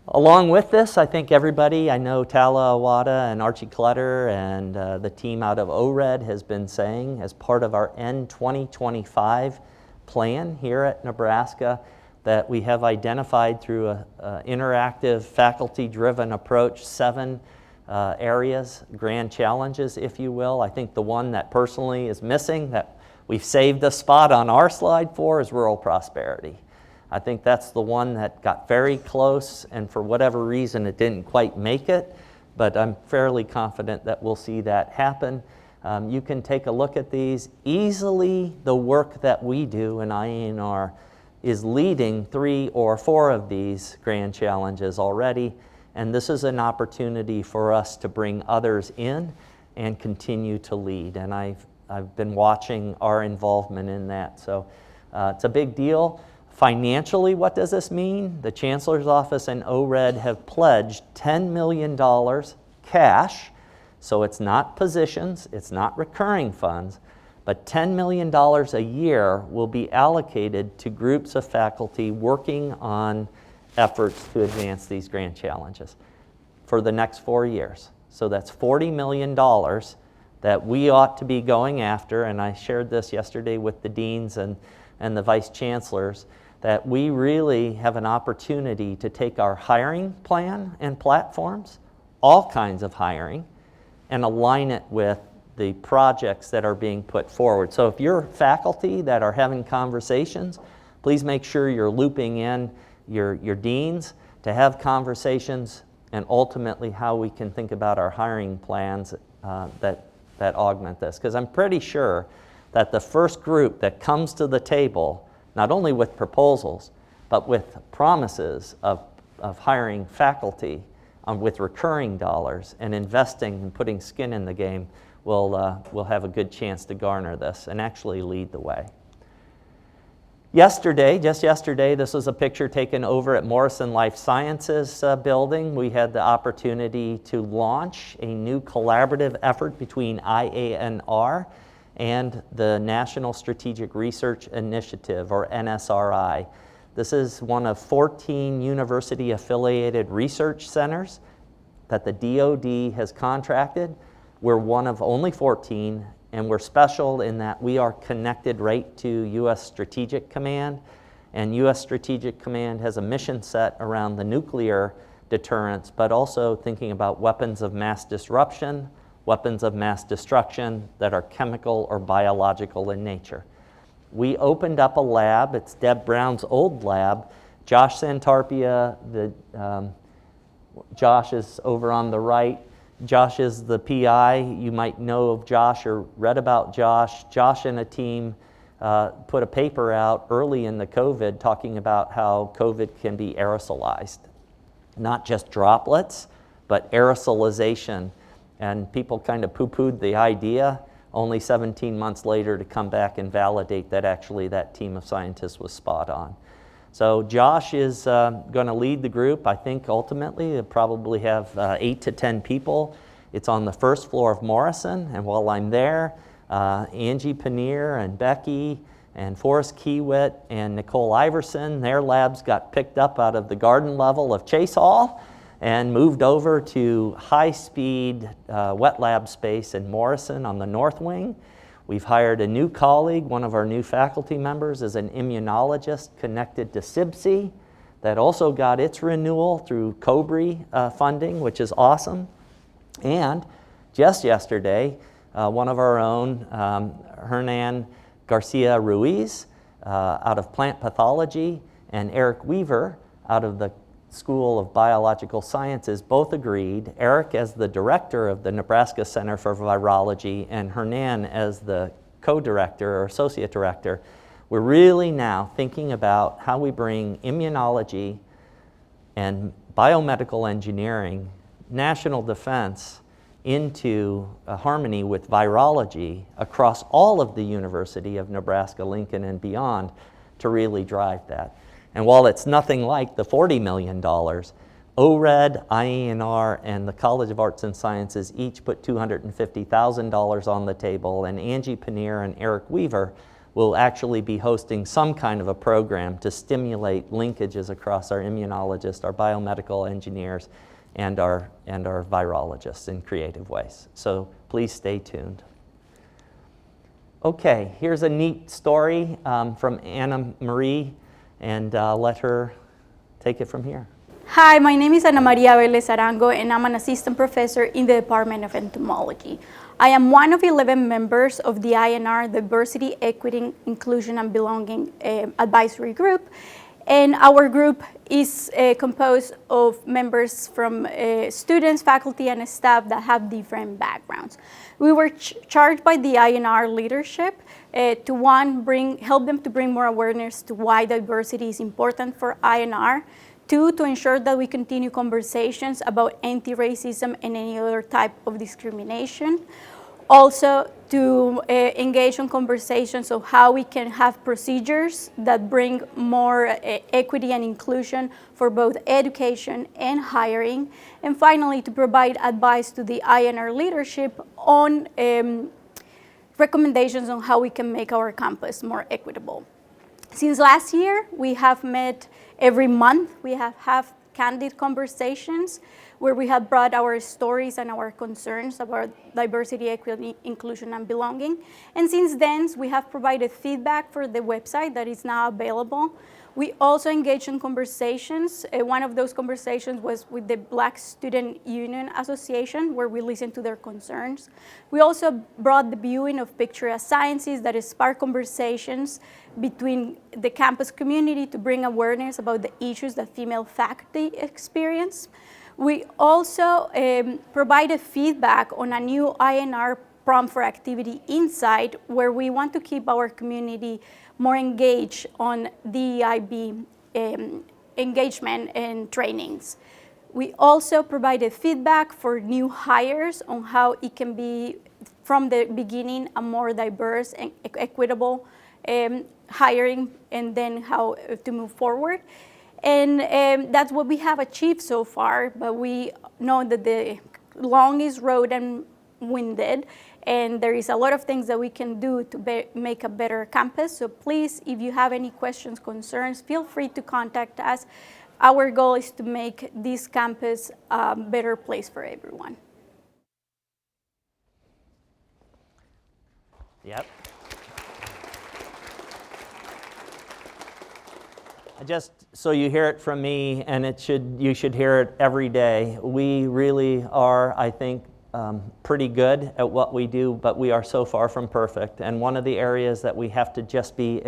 Along with this, I think everybody, I know Tala Awada and Archie Clutter and the team out of ORED has been saying, as part of our End 2025 plan here at Nebraska, that we have identified through an interactive, faculty-driven approach, 7 areas, grand challenges, if you will. I think the one that personally is missing, that we've saved a spot on our slide for, is rural prosperity. I think that's the one that got very close, and for whatever reason it didn't quite make it, but I'm fairly confident that we'll see that happen. You can take a look at these. Easily the work that we do in IANR is leading 3 or 4 of these grand challenges already, and this is an opportunity for us to bring others in and continue to lead. And I've been watching our involvement in that, so it's a big deal. Financially, what does this mean? The Chancellor's Office and ORED have pledged $10 million cash, so it's not positions, it's not recurring funds, but $10 million a year will be allocated to groups of faculty working on efforts to advance these grand challenges for the next 4 years. So that's $40 million that we ought to be going after, and I shared this yesterday with the deans and the vice chancellors, that we really have an opportunity to take our hiring plan and platforms, all kinds of hiring, and align it with the projects that are being put forward. So if you're faculty that are having conversations, please make sure you're looping in your deans to have conversations, and ultimately how we can think about our hiring plans that augment this. Because I'm pretty sure that the first group that comes to the table, not only with proposals, but with promises of hiring faculty with recurring dollars and investing and putting skin in the game, will have a good chance to garner this and actually lead the way. Yesterday, just yesterday, this was a picture taken over at Morrison Life Sciences building. We had the opportunity to launch a new collaborative effort between IANR and the National Strategic Research Initiative, or NSRI. This is one of 14 university-affiliated research centers that the DoD has contracted. We're one of only 14, and we're special in that we are connected right to U.S. Strategic Command, and U.S. Strategic Command has a mission set around the nuclear deterrence, but also thinking about weapons of mass disruption, weapons of mass destruction that are chemical or biological in nature. We opened up a lab. It's Deb Brown's old lab. Josh Santarpia, Josh is over on the right. Josh is the PI. You might know of Josh or read about Josh. Josh and a team put a paper out early in the COVID talking about how COVID can be aerosolized. Not just droplets, but aerosolization. And people kind of poo-pooed the idea, only 17 months later to come back and validate that actually that team of scientists was spot on. So Josh is going to lead the group. I think ultimately they'll probably have 8 to 10 people. It's on the first floor of Morrison, and while I'm there, Angie Paneer and Becky and Forrest Kiewit and Nicole Iverson, their labs got picked up out of the garden level of Chase Hall and moved over to high-speed wet lab space in Morrison on the north wing. We've hired a new colleague. One of our new faculty members is an immunologist connected to SIBC that also got its renewal through COBRI funding, which is awesome. And just yesterday, one of our own, Hernan Garcia Ruiz, out of plant pathology, and Eric Weaver out of the School of Biological Sciences both agreed, Eric as the director of the Nebraska Center for Virology and Hernan as the co-director or associate director. We're really now thinking about how we bring immunology and biomedical engineering, national defense, into a harmony with virology across all of the University of Nebraska, Lincoln, and beyond to really drive that. And while it's nothing like the $40 million, ORED, IANR, and the College of Arts and Sciences each put $250,000 on the table, and Angie Paneer and Eric Weaver will actually be hosting some kind of a program to stimulate linkages across our immunologists, our biomedical engineers, and our virologists in creative ways. So please stay tuned. Okay, here's a neat story from Anna Marie, and let her take it from here. Hi, my name is Ana Maria Vélez Arango, and I'm an assistant professor in the Department of Entomology. I am one of 11 members of the IANR Diversity, Equity, Inclusion, and Belonging Advisory Group, and our group is composed of members from students, faculty, and staff that have different backgrounds. We were charged by the IANR leadership to help them to bring more awareness to why diversity is important for IANR. 2, to ensure that we continue conversations about anti-racism and any other type of discrimination. Also, to engage in conversations of how we can have procedures that bring more equity and inclusion for both education and hiring. And finally, to provide advice to the IANR leadership on recommendations on how we can make our campus more equitable. Since last year, we have met every month. We have candid conversations where we have brought our stories and our concerns about diversity, equity, inclusion, and belonging. And since then, we have provided feedback for the website that is now available. We also engage in conversations. One of those conversations was with the Black Student Union Association, where we listened to their concerns. We also brought the viewing of Picture as Sciences that sparked conversations between the campus community to bring awareness about the issues that female faculty experience. We also provided feedback on a new IANR prompt for activity insight, where we want to keep our community more engaged on DEIB engagement and trainings. We also provided feedback for new hires on how it can be, from the beginning, a more diverse and equitable hiring, and then how to move forward. And that's what we have achieved so far, but we know that the longest road and winded, and there is a lot of things that we can do to make a better campus. So please, if you have any questions, concerns, feel free to contact us. Our goal is to make this campus a better place for everyone. Yep. Just so you hear it from me, and you should hear it every day. We really are, I think, pretty good at what we do, but we are so far from perfect. And one of the areas that we have to just be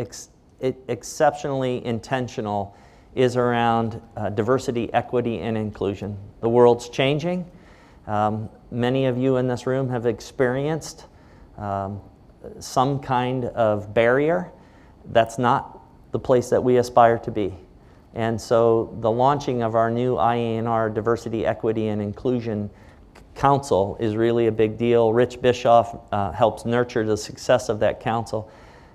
exceptionally intentional is around diversity, equity, and inclusion. The world's changing. Many of you in this room have experienced some kind of barrier. That's not the place that we aspire to be. And so the launching of our new IANR Diversity, Equity, and Inclusion Council is really a big deal. Rich Bischoff helps nurture the success of that council.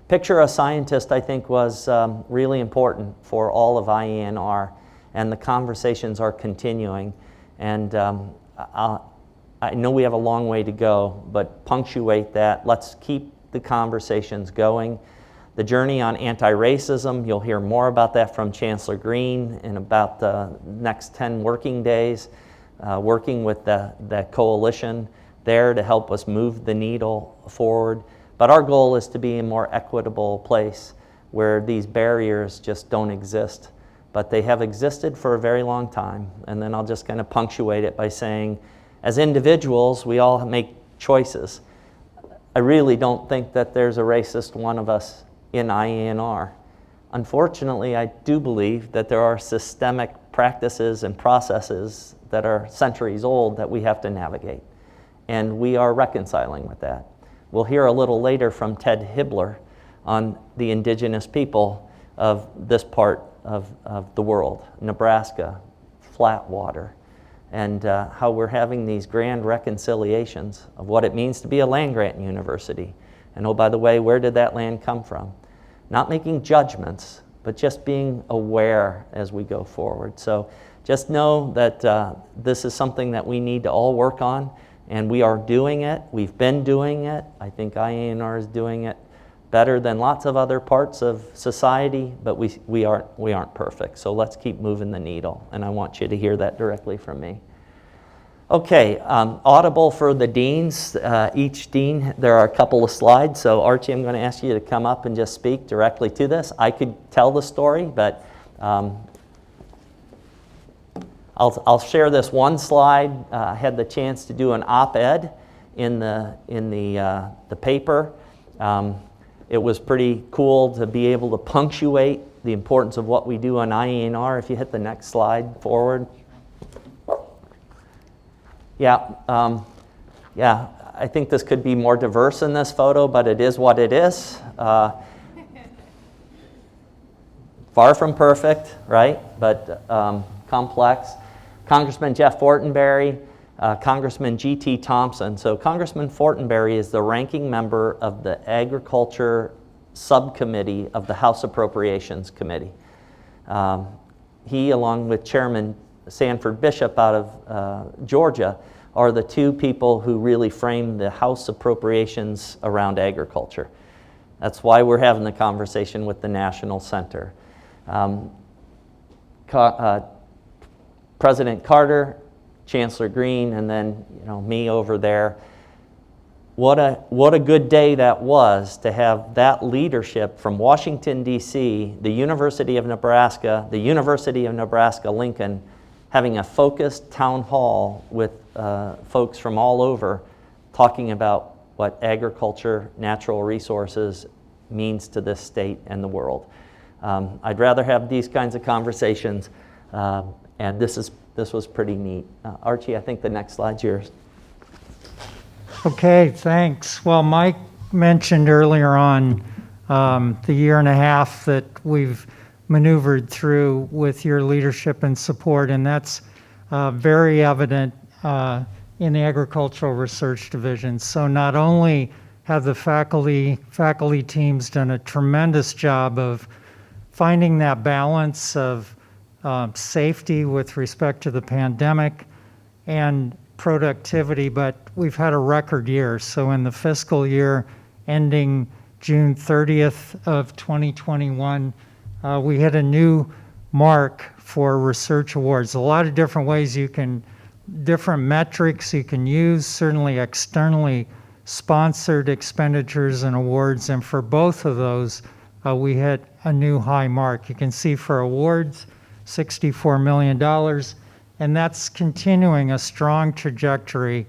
Picture a Scientist, I think, was really important for all of IANR, and the conversations are continuing. And I know we have a long way to go, but punctuate that. Let's keep the conversations going. The journey on anti-racism, you'll hear more about that from Chancellor Green in about the next 10 working days, working with the coalition there to help us move the needle forward. But our goal is to be a more equitable place where these barriers just don't exist. But they have existed for a very long time. And then I'll just kind of punctuate it by saying, as individuals, we all make choices. I really don't think that there's a racist one of us in IANR. Unfortunately, I do believe that there are systemic practices and processes that are centuries old that we have to navigate. And we are reconciling with that. We'll hear a little later from Ted Hibbler on the indigenous people of this part of the world, Nebraska, Flatwater, and how we're having these grand reconciliations of what it means to be a land-grant university. And oh, by the way, where did that land come from? Not making judgments, but just being aware as we go forward. So just know that this is something that we need to all work on, and we are doing it. We've been doing it. I think IANR is doing it better than lots of other parts of society, but we aren't perfect. So let's keep moving the needle, and I want you to hear that directly from me. Okay, audible for the deans. Each dean, there are a couple of slides. So Archie, I'm going to ask you to come up and just speak directly to this. I could tell the story, but I'll share this one slide. I had the chance to do an op-ed in the paper. It was pretty cool to be able to punctuate the importance of what we do on IANR. If you hit the next slide forward. Yeah, I think this could be more diverse in this photo, but it is what it is. Far from perfect, right? But complex. Congressman Jeff Fortenberry Congressman G.T. Thompson. So Congressman Fortenberry is the ranking member of the Agriculture Subcommittee of the House Appropriations Committee. He, along with Chairman Sanford Bishop out of Georgia, are the two people who really frame the House appropriations around agriculture. That's why we're having the conversation with the National Center. President Carter, Chancellor Green, and then me over there. What a good day that was to have that leadership from Washington, D.C., the University of Nebraska, Lincoln, having a focused town hall with folks from all over talking about what agriculture, natural resources means to this state and the world. I'd rather have these kinds of conversations, and this was pretty neat. Archie, I think the next slide's yours. Okay, thanks. Well, Mike mentioned earlier on the year and a half that we've maneuvered through with your leadership and support, and that's very evident in the Agricultural Research Division. So not only have the faculty teams done a tremendous job of finding that balance of safety with respect to the pandemic and productivity, but we've had a record year. So in the fiscal year ending June 30th of 2021, we hit a new mark for research awards. A lot of different ways different metrics you can use, certainly externally sponsored expenditures and awards, and for both of those, we hit a new high mark. You can see for awards, $64 million, and that's continuing a strong trajectory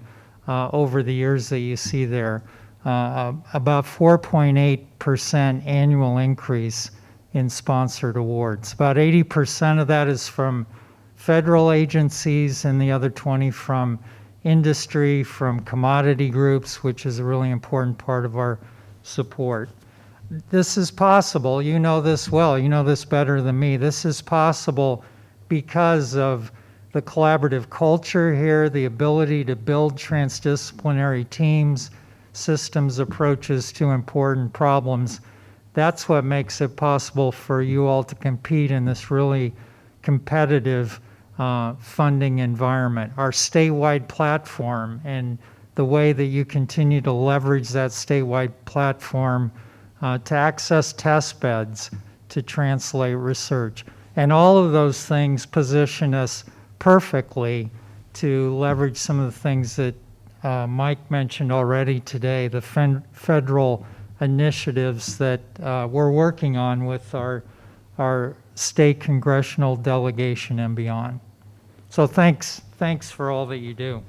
over the years that you see there. About 4.8% annual increase in sponsored awards. About 80% of that is from federal agencies and the other 20 from industry, from commodity groups, which is a really important part of our support. This is possible. You know this well. You know this better than me. This is possible because of the collaborative culture here, the ability to build transdisciplinary teams, systems approaches to important problems. That's what makes it possible for you all to compete in this really competitive funding environment. Our statewide platform and the way that you continue to leverage that statewide platform to access test beds to translate research. And all of those things position us perfectly to leverage some of the things that Mike mentioned already today, the federal initiatives that we're working on with our state congressional delegation and beyond. So thanks for all that you do.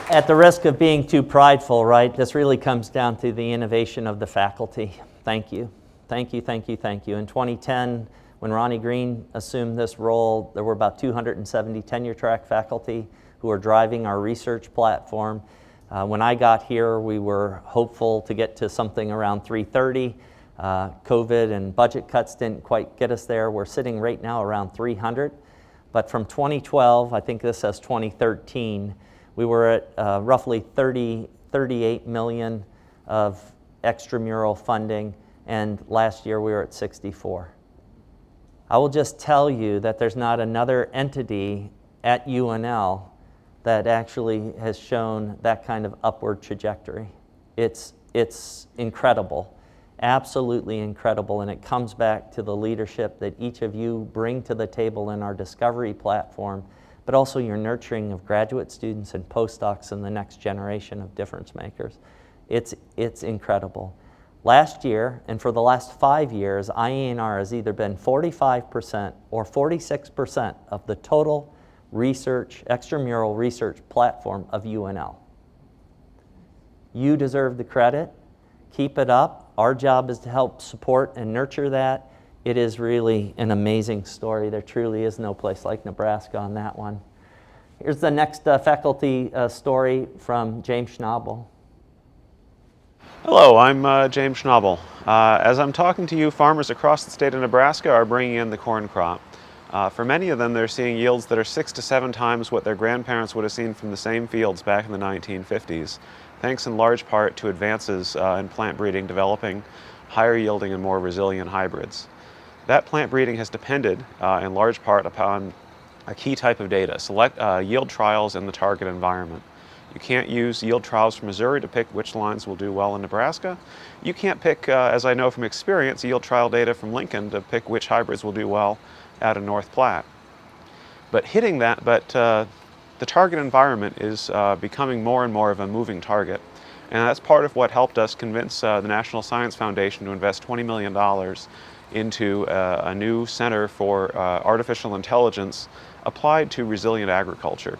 At the risk of being too prideful, right, this really comes down to the innovation of the faculty. Thank you. Thank you, thank you, thank you. In 2010, when Ronnie Green assumed this role, there were about 270 tenure-track faculty who are driving our research platform. When I got here, we were hopeful to get to something around 330. COVID and budget cuts didn't quite get us there. We're sitting right now around 300. But from 2012, I think this says 2013, we were at roughly 38 million of extramural funding, and last year we were at 64. I will just tell you that there's not another entity at UNL that actually has shown that kind of upward trajectory. It's incredible, absolutely incredible, and it comes back to the leadership that each of you bring to the table in our Discovery platform, but also your nurturing of graduate students and postdocs and the next generation of difference makers. It's incredible. Last year, and for the last 5 years, IANR has either been 45% or 46% of the total research, extramural research platform of UNL. You deserve the credit. Keep it up. Our job is to help support and nurture that. It is really an amazing story. There truly is no place like Nebraska on that one. Here's the next faculty story from James Schnabel. Hello, I'm James Schnabel. As I'm talking to you, farmers across the state of Nebraska are bringing in the corn crop. For many of them, they're seeing yields that are 6 to 7 times what their grandparents would have seen from the same fields back in the 1950s, thanks in large part to advances in plant breeding developing higher yielding and more resilient hybrids. That plant breeding has depended in large part upon a key type of data, yield trials in the target environment. You can't use yield trials from Missouri to pick which lines will do well in Nebraska. You can't pick, as I know from experience, yield trial data from Lincoln to pick which hybrids will do well out of North Platte. But the target environment is becoming more and more of a moving target. And that's part of what helped us convince the National Science Foundation to invest $20 million into a new center for artificial intelligence applied to resilient agriculture.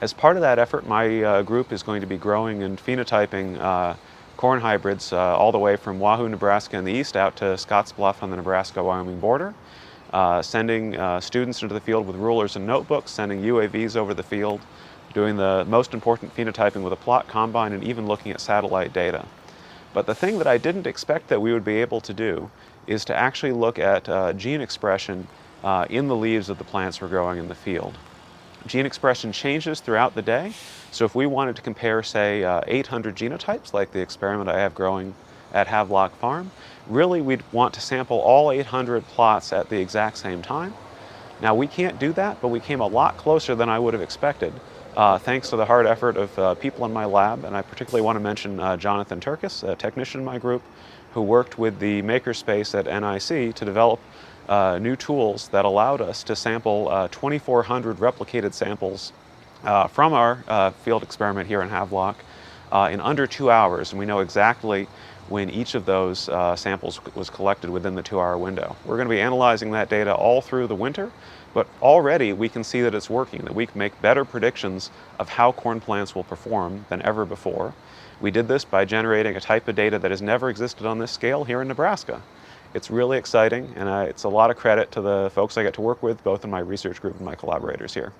As part of that effort, my group is going to be growing and phenotyping corn hybrids all the way from Wahoo, Nebraska in the east out to Scottsbluff on the Nebraska-Wyoming border, sending students into the field with rulers and notebooks, sending UAVs over the field, doing the most important phenotyping with a plot combine, and even looking at satellite data. But the thing that I didn't expect that we would be able to do is to actually look at gene expression in the leaves of the plants we're growing in the field. Gene expression changes throughout the day, so if we wanted to compare, say, 800 genotypes, like the experiment I have growing at Havelock Farm, really we'd want to sample all 800 plots at the exact same time. Now we can't do that, but we came a lot closer than I would have expected, thanks to the hard effort of people in my lab, and I particularly want to mention Jonathan Turkis, a technician in my group, who worked with the makerspace at NIC to develop new tools that allowed us to sample 2,400 replicated samples from our field experiment here in Havelock in under 2 hours, and we know exactly when each of those samples was collected within the 2-hour window. We're going to be analyzing that data all through the winter, but already we can see that it's working, that we can make better predictions of how corn plants will perform than ever before. We did this by generating a type of data that has never existed on this scale here in Nebraska. It's really exciting, and it's a lot of credit to the folks I get to work with, both in my research group and my collaborators here.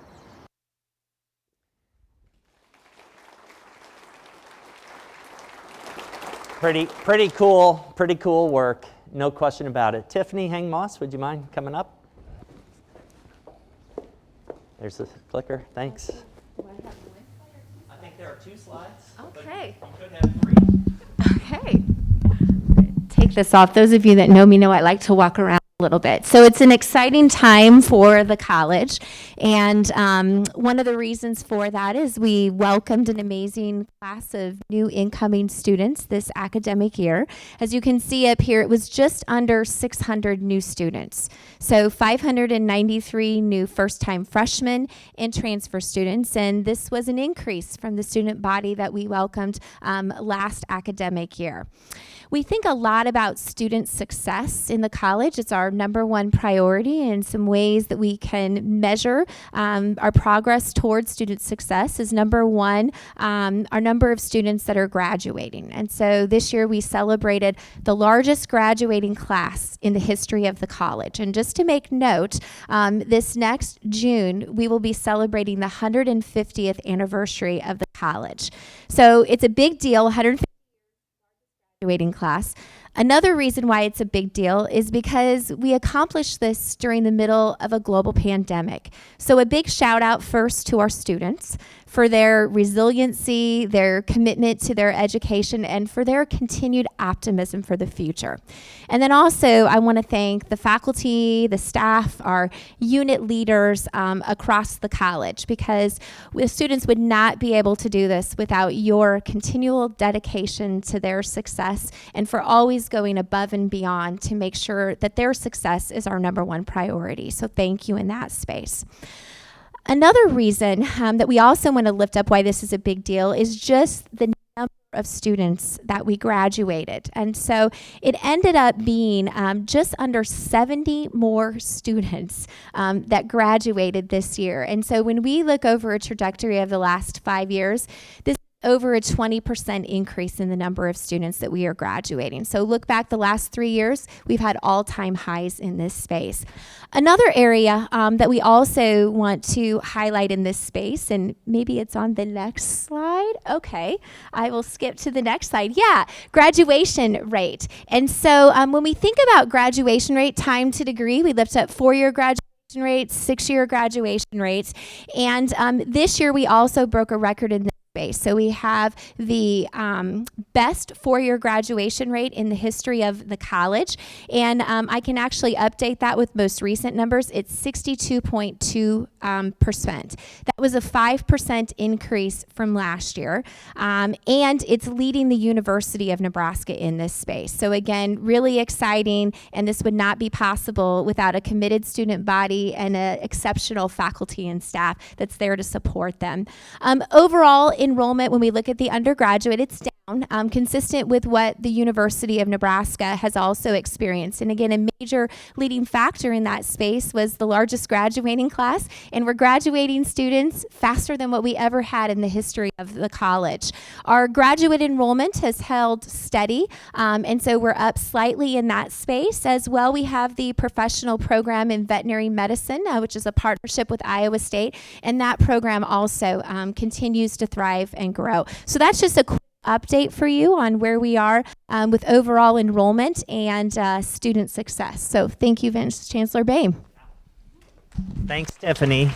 Pretty cool work, no question about it. Tiffany Hang-Moss, would you mind coming up? There's the clicker, thanks. I think there are 2 slides. Okay. You could have 3. Okay. Take this off. Those of you that know me know I like to walk around a little bit. So it's an exciting time for the college, and one of the reasons for that is we welcomed an amazing class of new incoming students this academic year. As you can see up here, it was just under 600 new students. So 593 new first-time freshmen and transfer students, and this was an increase from the student body that we welcomed last academic year. We think a lot about student success in the college. It's our #1 priority, and some ways that we can measure our progress towards student success is #1, our number of students that are graduating. And so this year we celebrated the largest graduating class in the history of the college. And just to make note, this next June, we will be celebrating the 150th anniversary of the college. So it's a big deal, 150th graduating class. Another reason why it's a big deal is because we accomplished this during the middle of a global pandemic. So a big shout out first to our students for their resiliency, their commitment to their education, and for their continued optimism for the future. And then also I want to thank the faculty, the staff, our unit leaders across the college, because the students would not be able to do this without your continual dedication to their success, and for always going above and beyond to make sure that their success is our #1 priority. So thank you in that space. Another reason that we also want to lift up why this is a big deal is just the number of students that we graduated. And so it ended up being just under 70 more students that graduated this year. And so when we look over a trajectory of the last 5 years, this over a 20% increase in the number of students that we are graduating. So look back the last 3 years, we've had all-time highs in this space. Another area that we also want to highlight in this space, and maybe it's on the next slide. Okay, I will skip to the next slide. Yeah, graduation rate. And so when we think about graduation rate, time to degree, we lift up 4-year graduation rates, 6-year graduation rates. And this year we also broke a record in this space. So we have the best 4-year graduation rate in the history of the college. And I can actually update that with most recent numbers. It's 62.2%. That was a 5% increase from last year. And it's leading the University of Nebraska in this space. So again, really exciting. And this would not be possible without a committed student body and an exceptional faculty and staff that's there to support them. Overall, enrollment, when we look at the undergraduate, it's down, consistent with what the University of Nebraska has also experienced. And again, a major leading factor in that space was the largest graduating class, and we're graduating students faster than what we ever had in the history of the college. Our graduate enrollment has held steady, and so we're up slightly in that space. As well, we have the professional program in veterinary medicine, which is a partnership with Iowa State, and that program also continues to thrive and grow. So that's just a quick update for you on where we are with overall enrollment and student success. So thank you, Vice Chancellor Boehm. Thanks, Tiffany.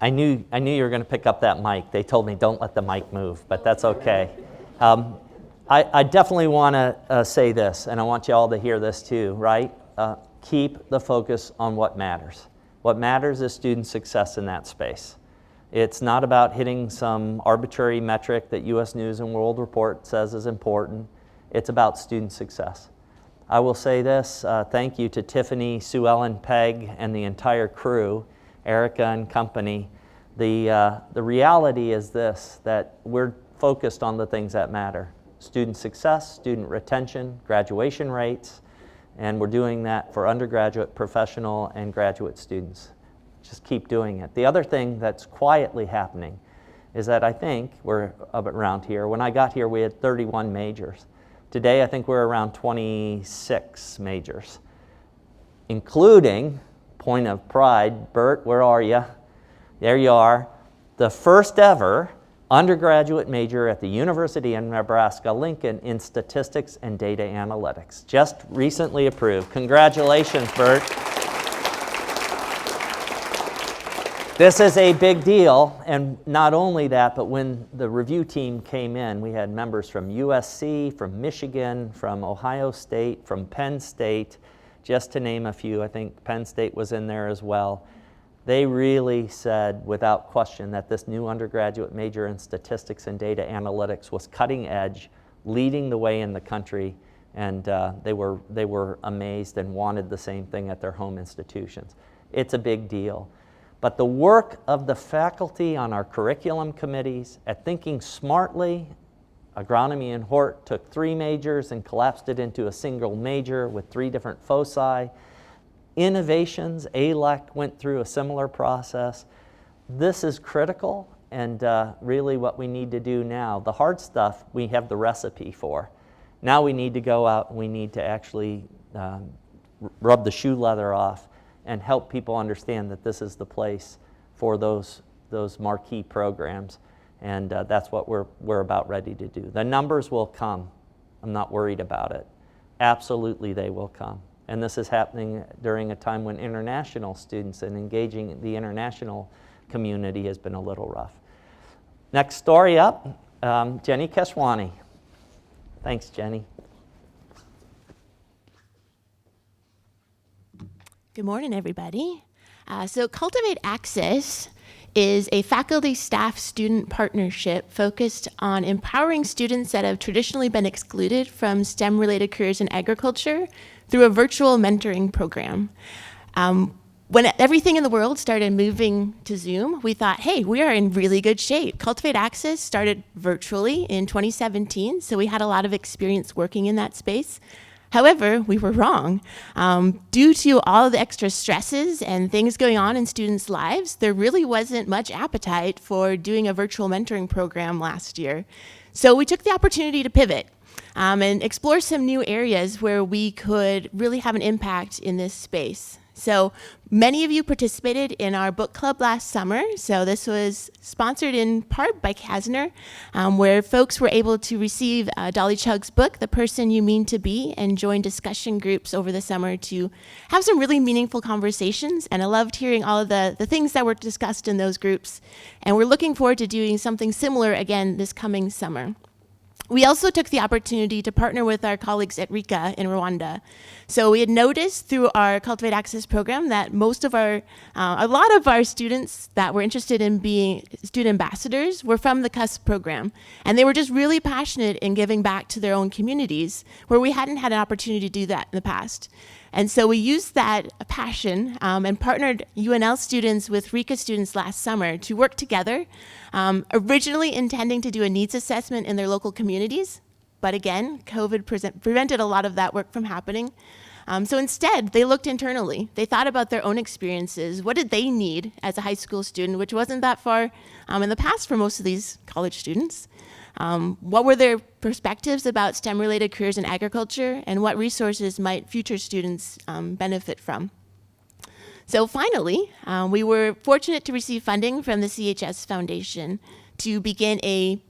I knew you were going to pick up that mic. They told me don't let the mic move, but that's okay. I definitely want to say this, and I want you all to hear this too, right? Keep the focus on what matters. What matters is student success in that space. It's not about hitting some arbitrary metric that U.S. News and World Report says is important. It's about student success. I will say this, thank you to Tiffany, Sue Ellen, Peg, and the entire crew, Erica and company. The reality is this, that we're focused on the things that matter. Student success, student retention, graduation rates, and we're doing that for undergraduate, professional, and graduate students. Just keep doing it. The other thing that's quietly happening is that I think we're up around here. When I got here, we had 31 majors. Today, I think we're around 26 majors, including, point of pride, Bert, where are you? There you are. The first ever undergraduate major at the University of Nebraska-Lincoln in statistics and data analytics. Just recently approved. Congratulations, Bert. This is a big deal, and not only that, but when the review team came in, we had members from USC, from Michigan, from Ohio State, from Penn State, just to name a few. I think Penn State was in there as well. They really said, without question, that this new undergraduate major in statistics and data analytics was cutting edge, leading the way in the country, and they were amazed and wanted the same thing at their home institutions. It's a big deal. But the work of the faculty on our curriculum committees at thinking smartly, agronomy and hort took 3 majors and collapsed it into a single major with 3 different foci. Innovations, ALEC went through a similar process. This is critical and really what we need to do now. The hard stuff we have the recipe for. Now we need to go out and we need to actually rub the shoe leather off and help people understand that this is the place for those marquee programs. And that's what we're about ready to do. The numbers will come. I'm not worried about it. Absolutely they will come. And this is happening during a time when international students and engaging the international community has been a little rough. Next story up, Jenny Keswani. Thanks, Jenny. Good morning, everybody. So Cultivate Access is a faculty-staff-student partnership focused on empowering students that have traditionally been excluded from STEM-related careers in agriculture through a virtual mentoring program. When everything in the world started moving to Zoom, we thought, hey, we are in really good shape. Cultivate Access started virtually in 2017, so we had a lot of experience working in that space. However, we were wrong. Due to all of the extra stresses and things going on in students' lives, there really wasn't much appetite for doing a virtual mentoring program last year. So we took the opportunity to pivot and explore some new areas where we could really have an impact in this space. So many of you participated in our book club last summer. So this was sponsored in part by Kazner, where folks were able to receive Dolly Chug's book, The Person You Mean to Be, and join discussion groups over the summer to have some really meaningful conversations. And I loved hearing all of the things that were discussed in those groups. And we're looking forward to doing something similar again this coming summer. We also took the opportunity to partner with our colleagues at RICA in Rwanda. So we had noticed through our Cultivate Access program that a lot of our students that were interested in being student ambassadors were from the CUSP program. And they were just really passionate in giving back to their own communities where we hadn't had an opportunity to do that in the past. And so we used that passion and partnered UNL students with RICA students last summer to work together, originally intending to do a needs assessment in their local communities. But again, COVID prevented a lot of that work from happening. So instead, they looked internally. They thought about their own experiences. What did they need as a high school student, which wasn't that far in the past for most of these college students? What were their perspectives about STEM-related careers in agriculture, and what resources might future students benefit from? So finally, we were fortunate to receive funding from the CHS Foundation to begin a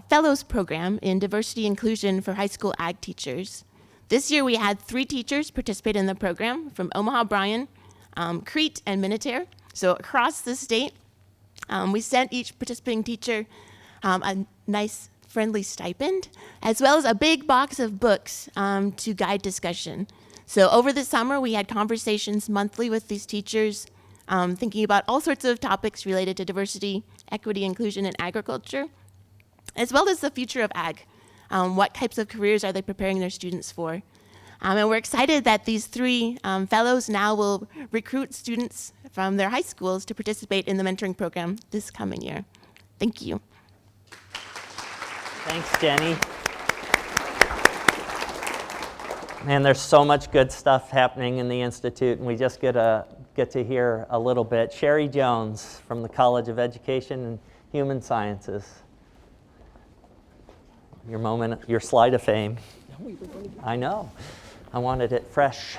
fellows program in diversity inclusion for high school ag teachers. This year we had 3 teachers participate in the program from Omaha, Bryan, Crete, and Minutair. So across the state, we sent each participating teacher a nice friendly stipend, as well as a big box of books to guide discussion. So over the summer, we had conversations monthly with these teachers, thinking about all sorts of topics related to diversity, equity, inclusion, and agriculture, as well as the future of ag. What types of careers are they preparing their students for? And we're excited that these 3 fellows now will recruit students from their high schools to participate in the mentoring program this coming year. Thank you. Thanks, Jenny. Man, there's so much good stuff happening in the Institute, and we just get to hear a little bit. Sherry Jones from the College of Education and Human Sciences. Your moment, your slide of fame. I know. I wanted it fresh.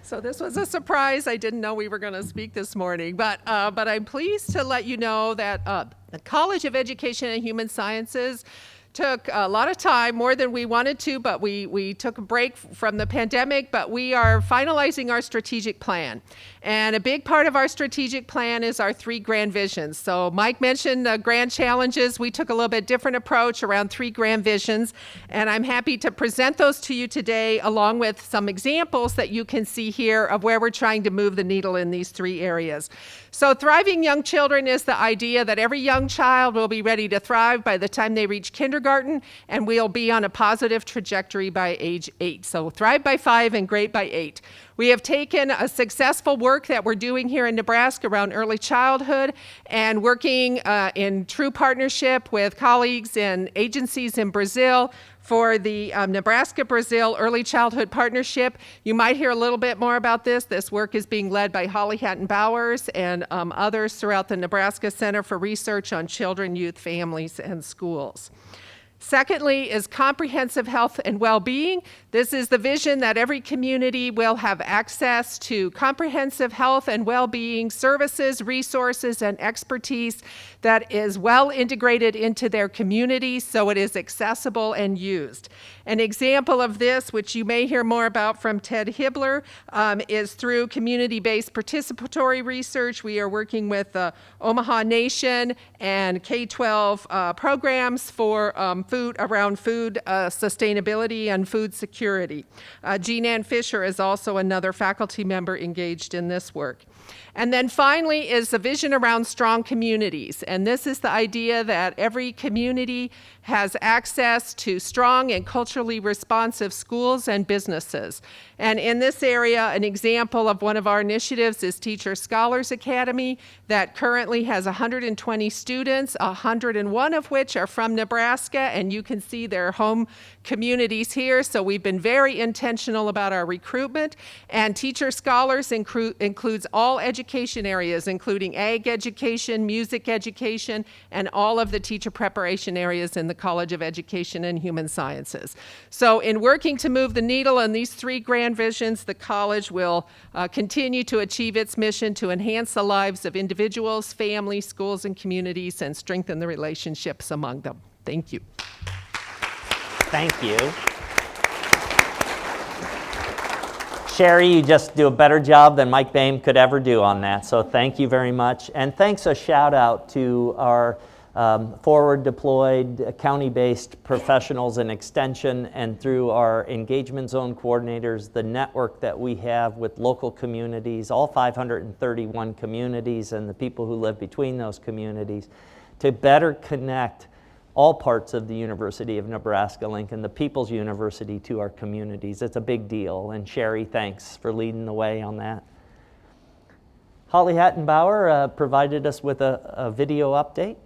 So this was a surprise. I didn't know we were going to speak this morning, but I'm pleased to let you know that the College of Education and Human Sciences took a lot of time, more than we wanted to, but we took a break from the pandemic, but we are finalizing our strategic plan. And a big part of our strategic plan is our 3 grand visions. So Mike mentioned the grand challenges. We took a little bit different approach around 3 grand visions, and I'm happy to present those to you today, along with some examples that you can see here of where we're trying to move the needle in these 3 areas. So thriving young children is the idea that every young child will be ready to thrive by the time they reach kindergarten, and we'll be on a positive trajectory by age 8. So thrive by 5 and great by 8. We have taken a successful work that we're doing here in Nebraska around early childhood and working in true partnership with colleagues and agencies in Brazil for the Nebraska-Brazil Early Childhood Partnership. You might hear a little bit more about this. This work is being led by Holly Hatton-Bowers and others throughout the Nebraska Center for Research on Children, Youth, Families, and Schools. Secondly is comprehensive health and well-being. This is the vision that every community will have access to comprehensive health and well-being services, resources, and expertise that is well integrated into their community so it is accessible and used. An example of this, which you may hear more about from Ted Hibbler, is through community-based participatory research. We are working with the Omaha Nation and K-12 programs for food sustainability and food security. Jean Ann Fisher is also another faculty member engaged in this work. And then finally is the vision around strong communities. And this is the idea that every community has access to strong and culturally responsive schools and businesses. And in this area, an example of one of our initiatives is Teacher Scholars Academy that currently has 120 students, 101 of which are from Nebraska, and you can see their home communities here. So we've been very intentional about our recruitment. And Teacher Scholars includes all all education areas, including ag education, music education, and all of the teacher preparation areas in the College of Education and Human Sciences. So in working to move the needle on these three grand visions, the college will continue to achieve its mission to enhance the lives of individuals, families, schools, and communities, and strengthen the relationships among them. Thank you. Thank you. Sherry, you just do a better job than Mike Boehm could ever do on that, so thank you very much. And thanks a shout out to our forward deployed county-based professionals in extension, and through our engagement zone coordinators, the network that we have with local communities, all 531 communities and the people who live between those communities, to better connect all parts of the University of Nebraska-Lincoln, the People's University, to our communities. It's a big deal, and Sherry, thanks for leading the way on that. Holly Hattenbauer provided us with a video update.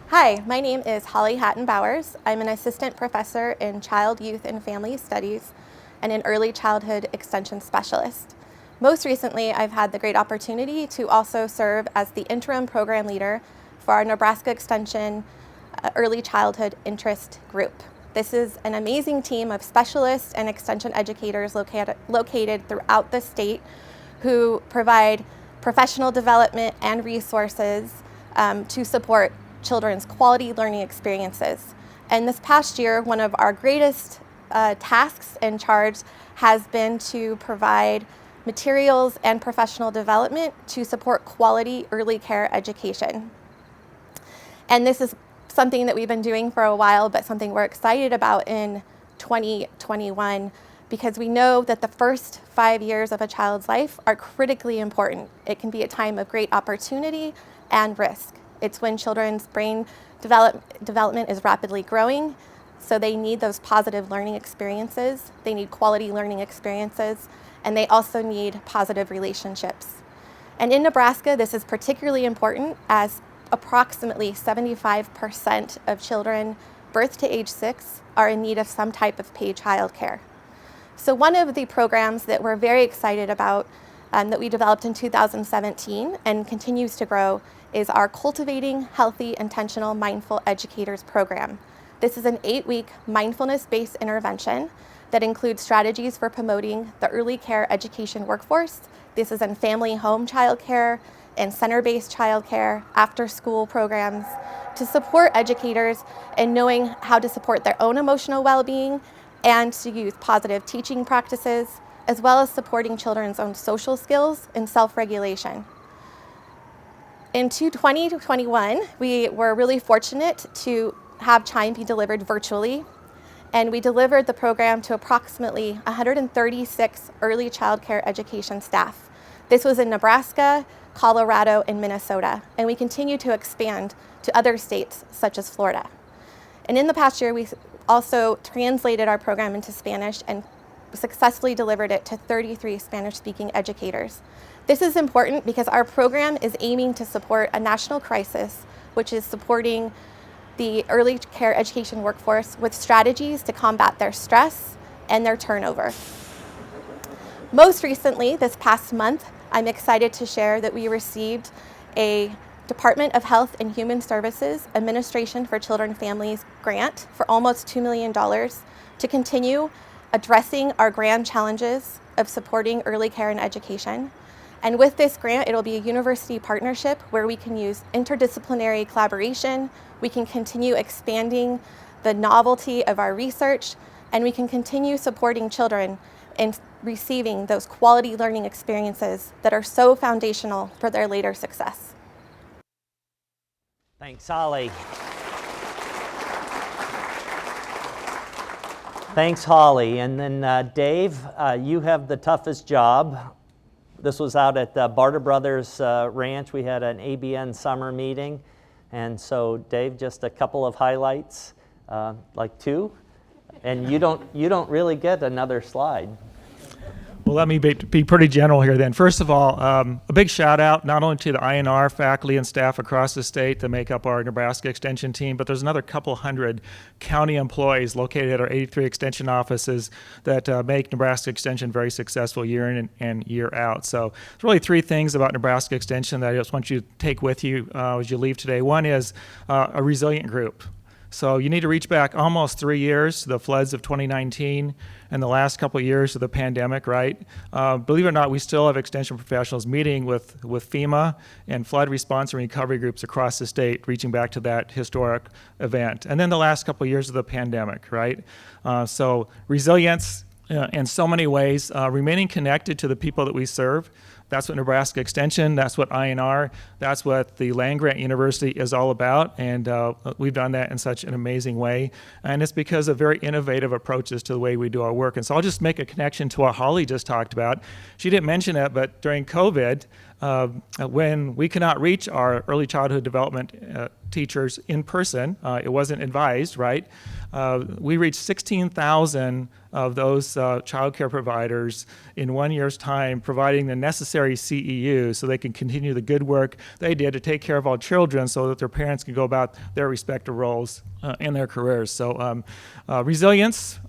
Hi, my name is Holly Hattenbauers. I'm an assistant professor in Child, Youth, and Family Studies and an early childhood extension specialist. Most recently, I've had the great opportunity to also serve as the interim program leader for our Nebraska Extension Early Childhood Interest Group. This is an amazing team of specialists and extension educators located throughout the state who provide professional development and resources to support children's quality learning experiences. And this past year, one of our greatest tasks and charge has been to provide materials and professional development to support quality early care education. And this is something that we've been doing for a while, but something we're excited about in 2021, because we know that the first 5 years of a child's life are critically important. It can be a time of great opportunity and risk. It's when children's brain development is rapidly growing, so they need those positive learning experiences, they need quality learning experiences, and they also need positive relationships. And in Nebraska, this is particularly important as approximately 75% of children birth to age 6 are in need of some type of paid childcare. So one of the programs that we're very excited about that we developed in 2017 and continues to grow is our Cultivating Healthy, Intentional, Mindful Educators program. This is an 8-week mindfulness-based intervention that includes strategies for promoting the early care education workforce. This is in family home childcare and center-based childcare, after-school programs, to support educators in knowing how to support their own emotional well-being and to use positive teaching practices, as well as supporting children's own social skills and self-regulation. In 2021, we were really fortunate to have CHIME be delivered virtually, and we delivered the program to approximately 136 early child care education staff. This was in Nebraska, Colorado, and Minnesota, and we continue to expand to other states such as Florida. And in the past year, we also translated our program into Spanish and successfully delivered it to 33 Spanish-speaking educators. This is important because our program is aiming to support a national crisis, which is supporting the early care education workforce with strategies to combat their stress and their turnover. Most recently, this past month, I'm excited to share that we received a Department of Health and Human Services Administration for Children and Families grant for almost $2 million to continue addressing our grand challenges of supporting early care and education. And with this grant, it'll be a university partnership where we can use interdisciplinary collaboration, we can continue expanding the novelty of our research, and we can continue supporting children in receiving those quality learning experiences that are so foundational for their later success. Thanks, Holly. Thanks, Holly. And then Dave, you have the toughest job. This was out at Barter Brothers Ranch. We had an ABN summer meeting. And so Dave, just a couple of highlights, like 2. And you don't really get another slide. Well, let me be pretty general here then. First of all, a big shout out not only to the IANR faculty and staff across the state that make up our Nebraska Extension team, but there's another couple hundred county employees located at our 83 Extension offices that make Nebraska Extension very successful year in and year out. So there's really three things about Nebraska Extension that I just want you to take with you as you leave today. One is a resilient group. So you need to reach back almost 3 years to the floods of 2019 and the last couple of years of the pandemic, right? Believe it or not, we still have extension professionals meeting with FEMA and flood response and recovery groups across the state, reaching back to that historic event. And then the last couple of years of the pandemic, right? So resilience in so many ways, remaining connected to the people that we serve. That's what Nebraska Extension, that's what IANR, that's what the land-grant university is all about, and we've done that in such an amazing way. And it's because of very innovative approaches to the way we do our work. And so I'll just make a connection to what Holly just talked about. She didn't mention it, but during COVID, when we could not reach our early childhood development teachers in person, it wasn't advised, right? We reached 16,000 of those child care providers in 1 year's time, providing the necessary CEUs so they can continue the good work they did to take care of all children so that their parents can go about their respective roles in their careers. So resilience,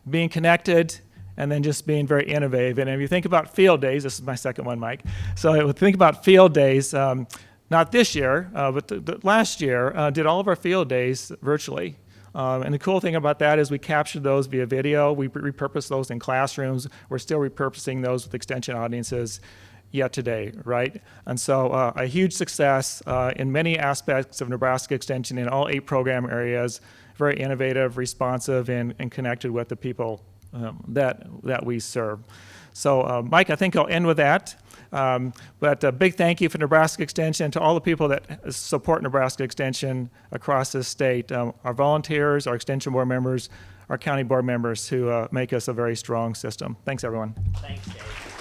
being connected, and then just being very innovative. And if you think about field days, this is my second one, Mike. So think about field days, not this year, but last year, did all of our field days virtually. And the cool thing about that is we captured those via video. We repurposed those in classrooms. We're still repurposing those with extension audiences yet today, right? And so a huge success in many aspects of Nebraska Extension in all 8 program areas, very innovative, responsive, and connected with the people that we serve. So Mike, I think I'll end with that. But a big thank you for Nebraska Extension, to all the people that support Nebraska Extension across this state, our volunteers, our Extension Board members, our county board members who make us a very strong system. Thanks, everyone. Thanks, Dave.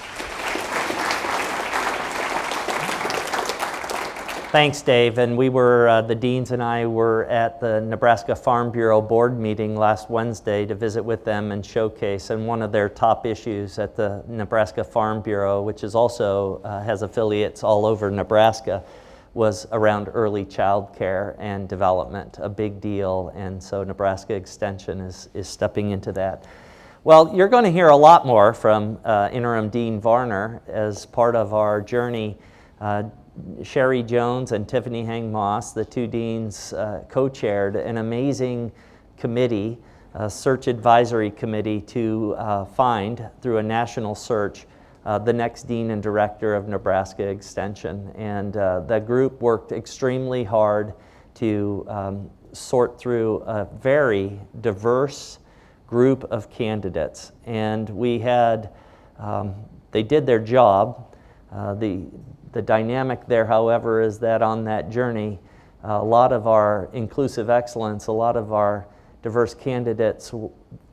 Thanks, Dave. And we were, the deans and I were at the Nebraska Farm Bureau board meeting last Wednesday to visit with them and showcase. And one of their top issues at the Nebraska Farm Bureau, which is also has affiliates all over Nebraska, was around early child care and development, a big deal. And so Nebraska Extension is stepping into that. Well, you're going to hear a lot more from Interim Dean Varner as part of our journey. Sherry Jones and Tiffany Hang Moss, the two deans, co-chaired an amazing committee, a search advisory committee to find, through a national search, the next dean and director of Nebraska Extension. And the group worked extremely hard to sort through a very diverse group of candidates. And we had, they did their job. The dynamic there, however, is that on that journey, a lot of our inclusive excellence, a lot of our diverse candidates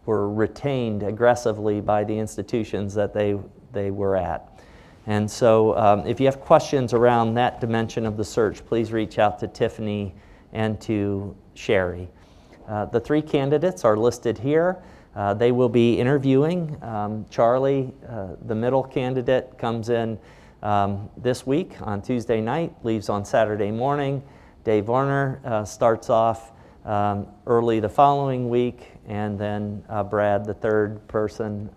were retained aggressively by the institutions that they were at. And so if you have questions around that dimension of the search, please reach out to Tiffany and to Sherry. The 3 candidates are listed here. They will be interviewing. Charlie, the middle candidate, comes in this week on Tuesday night, leaves on Saturday morning. Dave Varner starts off early the following week, and then Brad, the third person,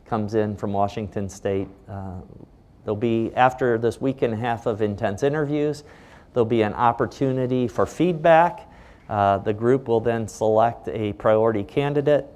comes in from Washington State. There'll be, after this week and a half of intense interviews, there'll be an opportunity for feedback. The group will then select a priority candidate.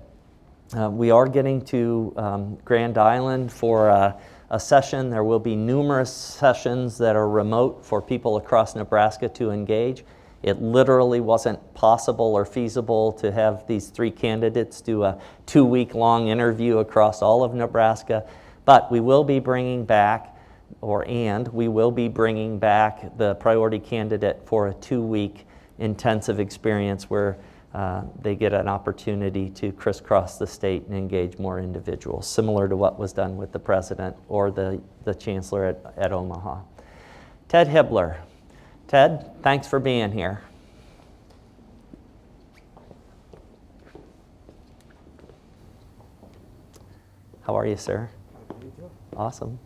We are getting to Grand Island for a session. There will be numerous sessions that are remote for people across Nebraska to engage. It literally wasn't possible or feasible to have these 3 candidates do a 2-week-long interview across all of Nebraska, but we will be bringing back, we will be bringing back the priority candidate for a 2-week intensive experience where they get an opportunity to crisscross the state and engage more individuals, similar to what was done with the president or the chancellor at Omaha. Ted Hibbler. Ted, thanks for being here. How are you, sir? Awesome.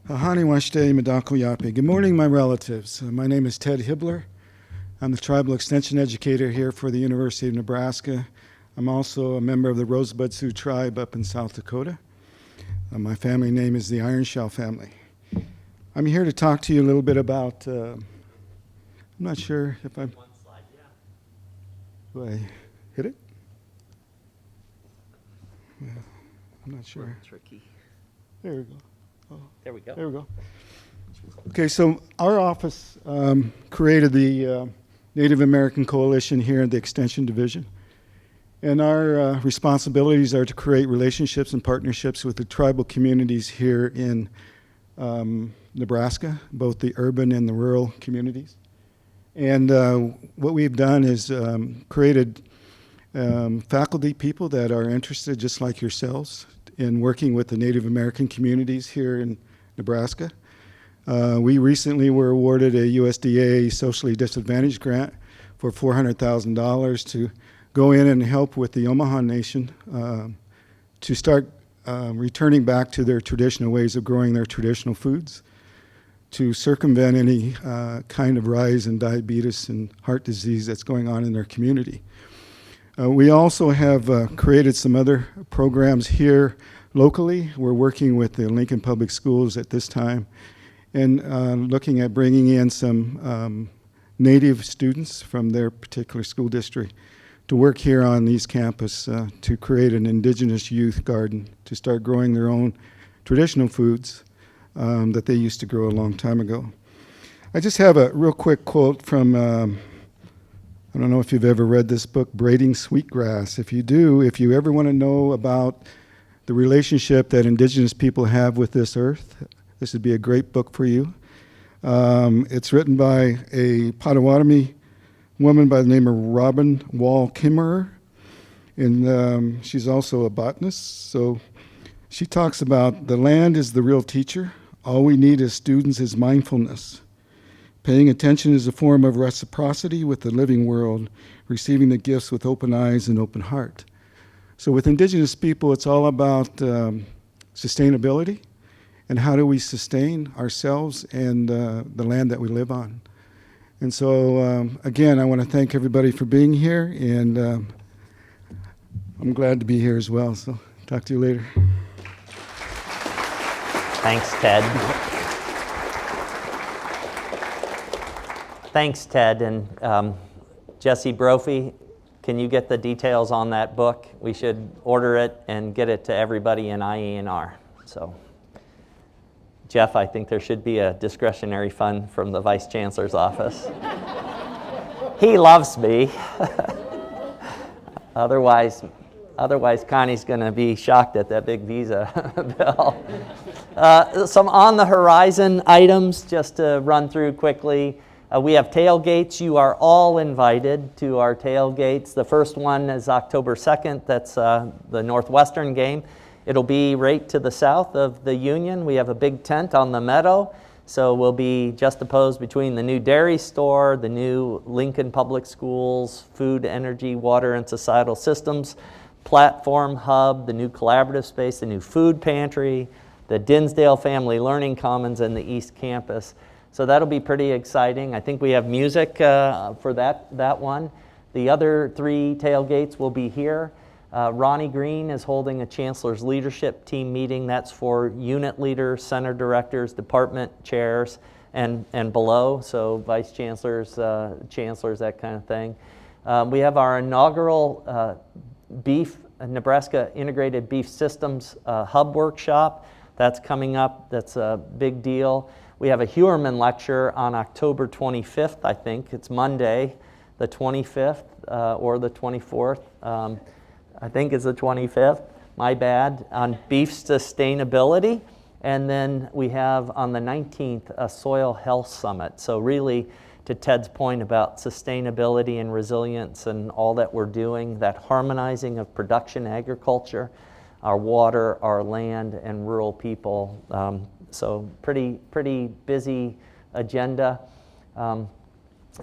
Ahani Washte Madako Yape. Good morning, my relatives. My name is Ted Hibbler. I'm the Tribal Extension Educator here for the University of Nebraska. I'm also a member of the Rosebud Sioux Tribe up in South Dakota. My family name is the Iron Shell family. I'm here to talk to you a little bit about, I'm not sure if I'm... One slide, yeah. Do I hit it? Yeah, I'm not sure. Tricky. There we go. There we go. There we go. Okay, so our office created the Native American Coalition here in the Extension Division. And our responsibilities are to create relationships and partnerships with the tribal communities here in Nebraska, both the urban and the rural communities. And what we've done is created faculty people that are interested, just like yourselves, in working with the Native American communities here in Nebraska. We recently were awarded a USDA socially disadvantaged grant for $400,000 to go in and help with the Omaha Nation to start returning back to their traditional ways of growing their traditional foods, to circumvent any kind of rise in diabetes and heart disease that's going on in their community. We also have created some other programs here locally. We're working with the Lincoln Public Schools at this time and looking at bringing in some Native students from their particular school district to work here on East Campus to create an indigenous youth garden to start growing their own traditional foods that they used to grow a long time ago. I just have a real quick quote from I don't know if you've ever read this book, Braiding Sweetgrass. If you do, if you ever want to know about the relationship that indigenous people have with this earth, this would be a great book for you. It's written by a Potawatomi woman by the name of Robin Wall Kimmerer, and she's also a botanist. So she talks about the land is the real teacher. All we need as students is mindfulness. Paying attention is a form of reciprocity with the living world, receiving the gifts with open eyes and open heart. So with indigenous people, it's all about sustainability and how do we sustain ourselves and the land that we live on. And so, again, I want to thank everybody for being here, and I'm glad to be here as well. So talk to you later. Thanks, Ted. Thanks, Ted. And Jesse Brophy, can you get the details on that book? We should order it and get it to everybody in IANR. So, Jeff, I think there should be a discretionary fund from the Vice Chancellor's office. He loves me. Otherwise, Connie's going to be shocked at that big visa bill. Some on the horizon items just to run through quickly. We have tailgates. You are all invited to our tailgates. The first one is October 2nd. That's the Northwestern game. It'll be right to the south of the Union. We have a big tent on the meadow. So we'll be just opposed between the new dairy store, the new Lincoln Public Schools, Food, Energy, Water, and Societal Systems Platform Hub, the new collaborative space, the new food pantry, the Dinsdale Family Learning Commons, and the East Campus. So that'll be pretty exciting. I think we have music for that one. The other three tailgates will be here. Ronnie Green is holding a Chancellor's Leadership Team meeting. That's for unit leaders, center directors, department chairs, and below. So vice chancellors, chancellors, that kind of thing. We have our inaugural Nebraska Integrated Beef Systems Hub workshop. That's coming up. That's a big deal. We have a Heuermann lecture on October 25th, I think. It's Monday, the 25th or the 24th. I think it's the 25th, my bad, on beef sustainability. And then we have on the 19th a soil health summit. So really, to Ted's point about sustainability and resilience and all that we're doing, that harmonizing of production agriculture, our water, our land, and rural people. So pretty busy agenda.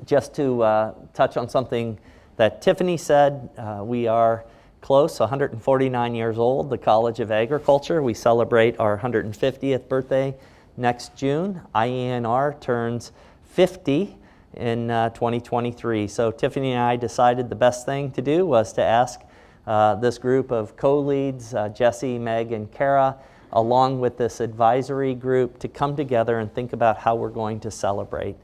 Just to touch on something that Tiffany said, we are close, 149 years old, the College of Agriculture. We celebrate our 150th birthday next June. IANR turns 50 in 2023. So Tiffany and I decided the best thing to do was to ask this group of co-leads, Jesse, Meg, and Kara, along with this advisory group, to come together and think about how we're going to celebrate.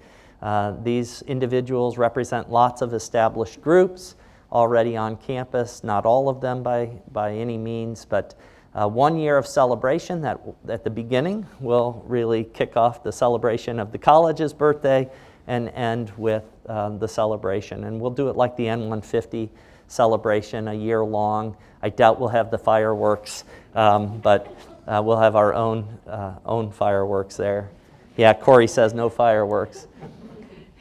These individuals represent lots of established groups already on campus, not all of them by any means, but 1 year of celebration that at the beginning will really kick off the celebration of the college's birthday and end with the celebration. And we'll do it like the N150 celebration, a year long. I doubt we'll have the fireworks, but we'll have our own fireworks there. Yeah, Corey says no fireworks.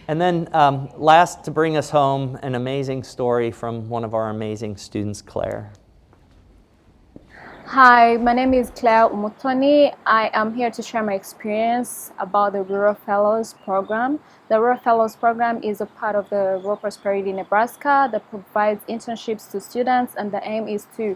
And then last, to bring us home, an amazing story from one of our amazing students, Claire. Hi, my name is Claire Umutoni. I am here to share my experience about the Rural Fellows Program. The Rural Fellows Program is a part of the Rural Prosperity Nebraska that provides internships to students, and the aim is to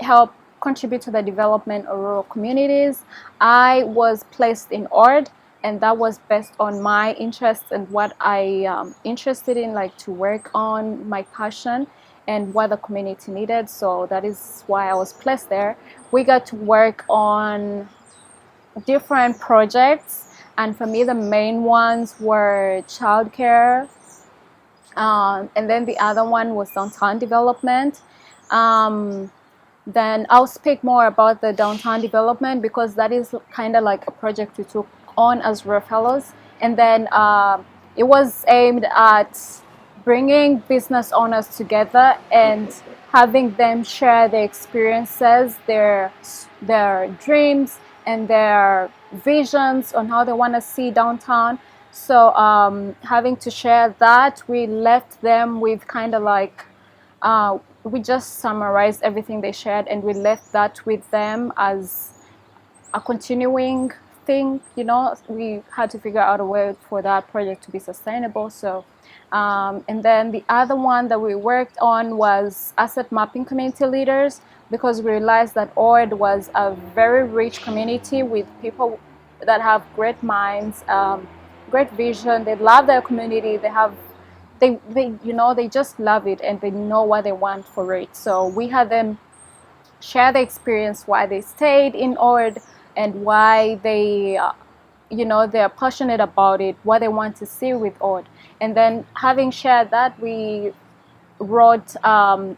help contribute to the development of rural communities. I was placed in ORD, and that was based on my interests and what I am interested in, like to work on, my passion, and what the community needed. So that is why I was placed there. We got to work on different projects, and for me the main ones were childcare, and then the other one was downtown development. Then I'll speak more about the downtown development because that is kind of like a project we took on as Rural Fellows. And then it was aimed at bringing business owners together and having them share their experiences, their dreams, and their visions on how they want to see downtown. So having to share that, we left them with kind of like, we just summarized everything they shared, and we left that with them as a continuing thing. You know, we had to figure out a way for that project to be sustainable. So, and then the other one that we worked on was asset mapping community leaders, because we realized that ORD was a very rich community with people that have great minds, great vision. They love their community. They just love it, and they know what they want for it. So we had them share the experience, why they stayed in ORD, and why they, they're passionate about it, what they want to see with ORD. And then having shared that, we wrote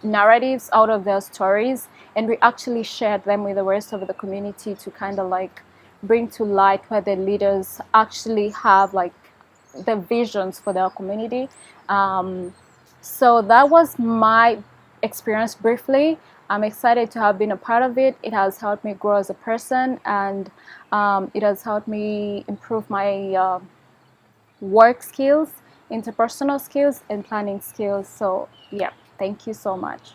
narratives out of their stories, and we actually shared them with the rest of the community to kind of like bring to light where the leaders actually have like the visions for their community. So that was my experience briefly. I'm excited to have been a part of it. It has helped me grow as a person, and it has helped me improve my work skills, interpersonal skills, and planning skills. So yeah, thank you so much.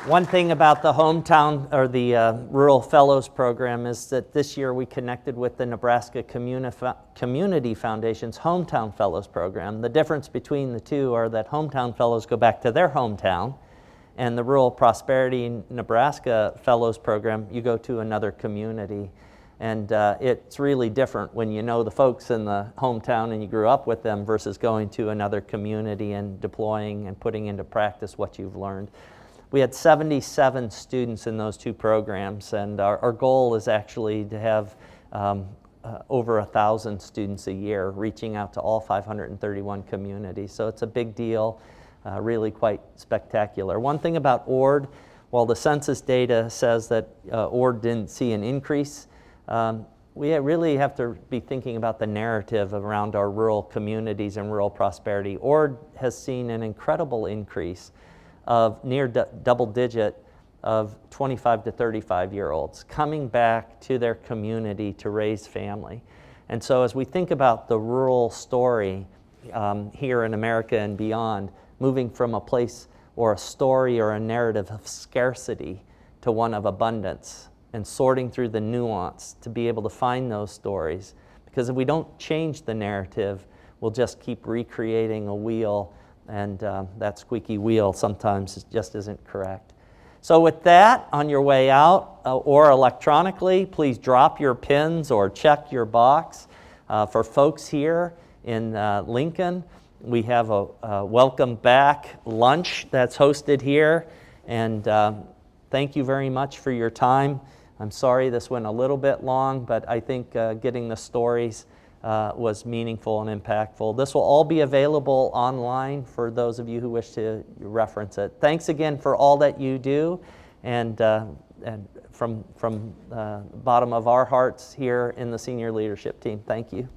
One thing about the hometown or the Rural Fellows Program is that this year we connected with the Nebraska Community Foundation's Hometown Fellows Program. The difference between the two are that Hometown Fellows go back to their hometown, and the Rural Prosperity Nebraska Fellows Program, you go to another community. And it's really different when you know the folks in the hometown and you grew up with them versus going to another community and deploying and putting into practice what you've learned. We had 77 students in those two programs, and our goal is actually to have over 1,000 students a year reaching out to all 531 communities. So it's a big deal, really quite spectacular. One thing about ORD, while the census data says that ORD didn't see an increase, we really have to be thinking about the narrative around our rural communities and rural prosperity. ORD has seen an incredible increase of near double digit of 25 to 35-year-olds coming back to their community to raise family. And so as we think about the rural story here in America and beyond, moving from a place or a story or a narrative of scarcity to one of abundance, and sorting through the nuance to be able to find those stories. Because if we don't change the narrative, we'll just keep recreating a wheel, and that squeaky wheel sometimes just isn't correct. So with that, on your way out or electronically, please drop your pins or check your box. For folks here in Lincoln, we have a welcome back lunch that's hosted here, and thank you very much for your time. I'm sorry this went a little bit long, but I think getting the stories was meaningful and impactful. This will all be available online for those of you who wish to reference it. Thanks again for all that you do, and from the bottom of our hearts here in the senior leadership team, thank you.